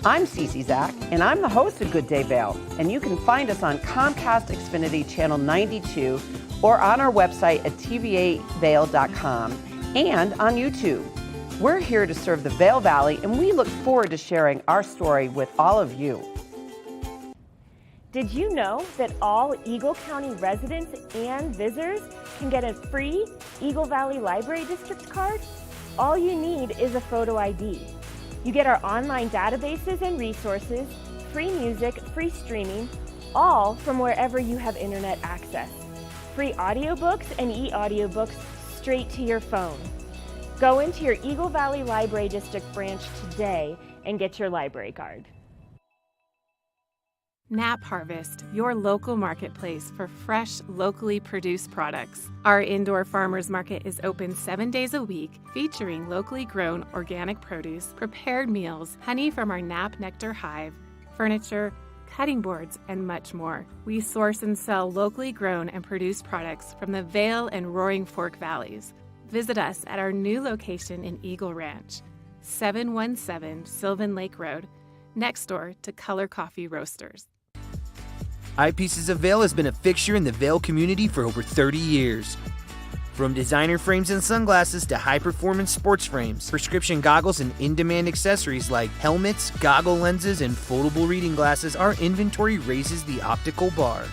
I'm Cece Zach, and I'm the host of Good Day Vail, and you can find us on Comcast Xfinity Channel 92 or on our website at tva8vail.com and on YouTube. We're here to serve the Vail Valley, and we look forward to sharing our story with all of you. Did you know that all Eagle County residents and visitors can get a free Eagle Valley Library District card? All you need is a photo ID. You get our online databases and resources, free music, free streaming, all from wherever you have internet access. Free audiobooks and e-audiobooks straight to your phone. Go into your Eagle Valley Library District branch today and get your library card. Nap Harvest, your local marketplace for fresh, locally produced products. Our indoor farmers market is open 7 days a week, featuring locally grown organic produce, prepared meals, honey from our Nap Nectar hive, furniture, cutting boards, and much more. We source and sell locally grown and produced products from the Vail and Roaring Fork Valleys. Visit us at our new location in Eagle Ranch, 717 Sylvan Lake Road, next door to Color Coffee Roasters. Eyepieces of Vail has been a fixture in the Vail community for over 30 years. From designer frames and sunglasses to high-performance sports frames, prescription goggles, and in-demand accessories like helmets, goggle lenses, and foldable reading glasses, our inventory raises the optical bar.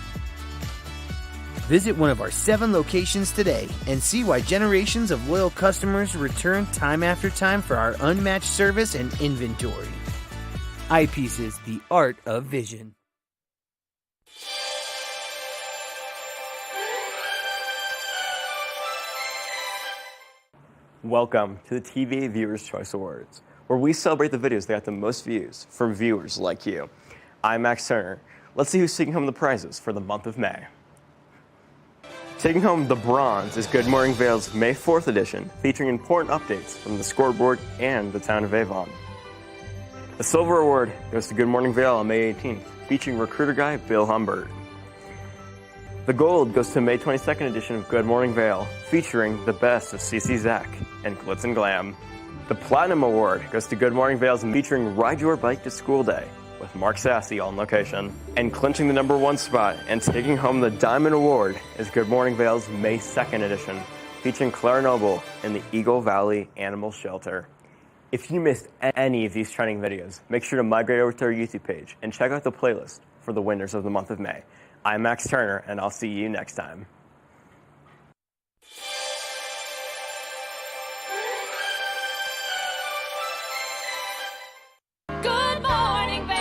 Visit one of our 7 locations today and see why generations of loyal customers return time after time for our unmatched service and inventory. Eyepieces, the art of vision. Welcome to the TVA Viewers' Choice Awards, where we celebrate the videos that got the most views from viewers like you. I'm Max Turner. Let's see who's taking home the prizes for the month of May. Taking home the bronze is Good Morning Vail's May 4th edition, featuring important updates from the scoreboard and the town of Avon. The silver award goes to Good Morning Vail on May 18th, featuring recruiter guy Bill Humbert. The gold goes to May 22nd edition of Good Morning Vail, featuring the best of CC Zach and Glitz and Glam. The Platinum Award goes to Good Morning Vail's featuring Ride Your Bike to School Day with Mark Sassy on location. And clinching the #1 spot and taking home the Diamond Award is Good Morning Vail's May 2nd edition, featuring Claire Noble in the Eagle Valley Animal Shelter. If you missed any of these trending videos, make sure to migrate over to our YouTube page and check out the playlist for the winners of the month of May. I'm Max Turner, and I'll see you next time. Good morning, Vail.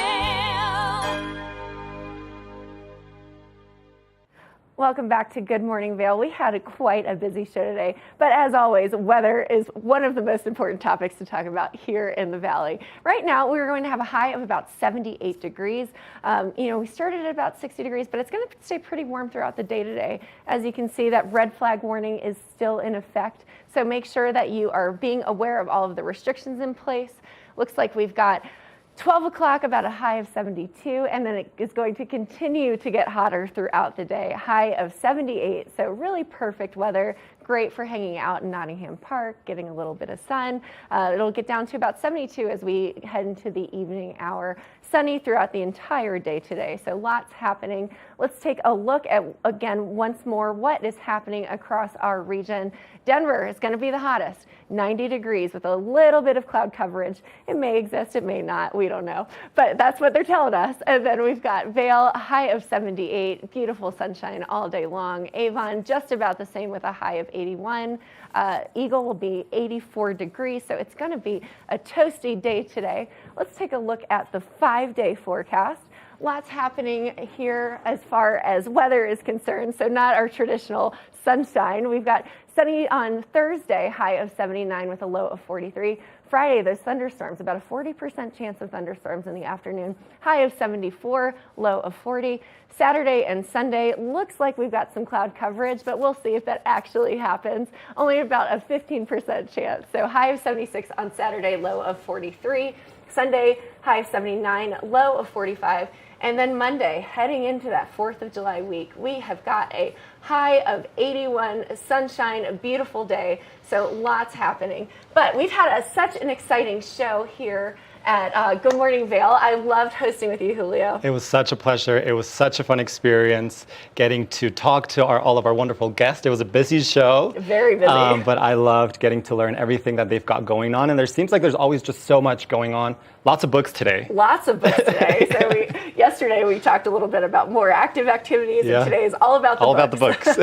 Welcome back to Good Morning Vail. We had quite a busy show today, but as always, weather is one of the most important topics to talk about here in the Valley. Right now, we're going to have a high of about 78 degrees. We started at about 60 degrees, but it's going to stay pretty warm throughout the day today. As you can see, that red flag warning is still in effect, so make sure that you are being aware of all of the restrictions in place. Looks like we've got 12 o'clock, about a high of 72, and then it is going to continue to get hotter throughout the day. High of 78, so really perfect weather. Great for hanging out in Nottingham Park, getting a little bit of sun. It'll get down to about 72 as we head into the evening hour. Sunny throughout the entire day today, so lots happening. Let's take a look at, again, once more, what is happening across our region. Denver is going to be the hottest, 90 degrees with a little bit of cloud coverage. It may exist, it may not, we don't know, but that's what they're telling us. And then we've got Vail, high of 78, beautiful sunshine all day long. Avon, just about the same with a high of 81. Eagle will be 84 degrees, so it's going to be a toasty day today. Let's take a look at the 5-day forecast. Lots happening here as far as weather is concerned, so not our traditional sunshine. We've got sunny on Thursday, high of 79 with a low of 43. Friday, those thunderstorms, about a 40% chance of thunderstorms in the afternoon, high of 74, low of 40. Saturday and Sunday, looks like we've got some cloud coverage, but we'll see if that actually happens. Only about a 15% chance. So high of 76 on Saturday, low of 43. Sunday, high of 79, low of 45. And then Monday, heading into that 4th of July week, we have got a high of 81, sunshine, a beautiful day, so lots happening. But we've had such an exciting show here at Good Morning Vail. I loved hosting with you, Julio. It was such a pleasure. It was such a fun experience getting to talk to all of our wonderful guests. It was a busy show. Very busy. But I loved getting to learn everything that they've got going on. And there seems like there's always just so much going on. Lots of books today. Lots of books today. So yesterday we talked a little bit about more active activities, and today is all about the books. All about the books.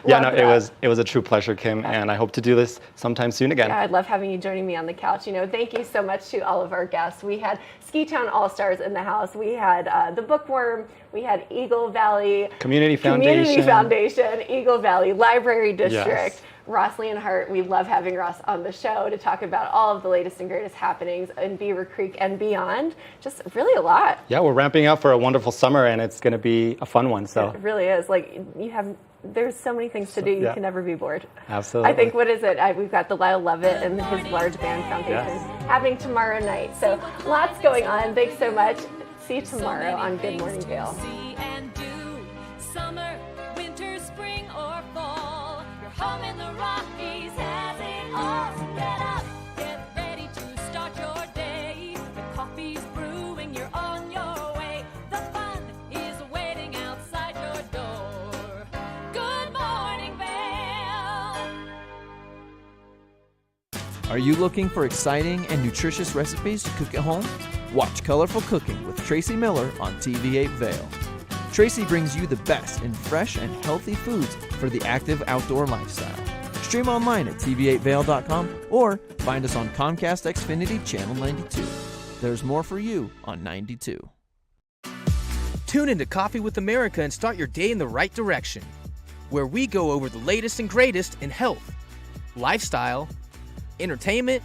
Yeah, no, it was a true pleasure, Kim, and I hope to do this sometime soon again. Yeah, I'd love having you joining me on the couch. Thank you so much to all of our guests. We had Ski Town All-Stars in the house. We had the Bookworm. We had Eagle Valley Community Foundation, Eagle Valley Library District. Yes. Ross Leonhardt, we love having Ross on the show to talk about all of the latest and greatest happenings in Beaver Creek and beyond. Just really a lot. Yeah, we're ramping up for a wonderful summer, and it's going to be a fun one. So it really is. There's so many things to do. You can never be bored. Absolutely. I think, we've got the Lyle Levitt and his Large Band Foundation happening tomorrow night. So lots going on. Thanks so much. See you tomorrow on Good Morning Vail. Summer, winter, spring, or fall. Your home in the Rockies has it all. So get up, get ready to start your day. The coffee's brewing, you're on your way. The fun is waiting outside your door. Good morning, Vail. Are you looking for exciting and nutritious recipes to cook at home? Watch Colorful Cooking with Tracy Miller on TV8 Vail. Tracy brings you the best in fresh and healthy foods for the active outdoor lifestyle. Stream online at tv8vail.com or find us on Comcast Xfinity Channel 92. There's more for you on 92. Tune into Coffee with America and start your day in the right direction, where we go over the latest and greatest in health, lifestyle, entertainment,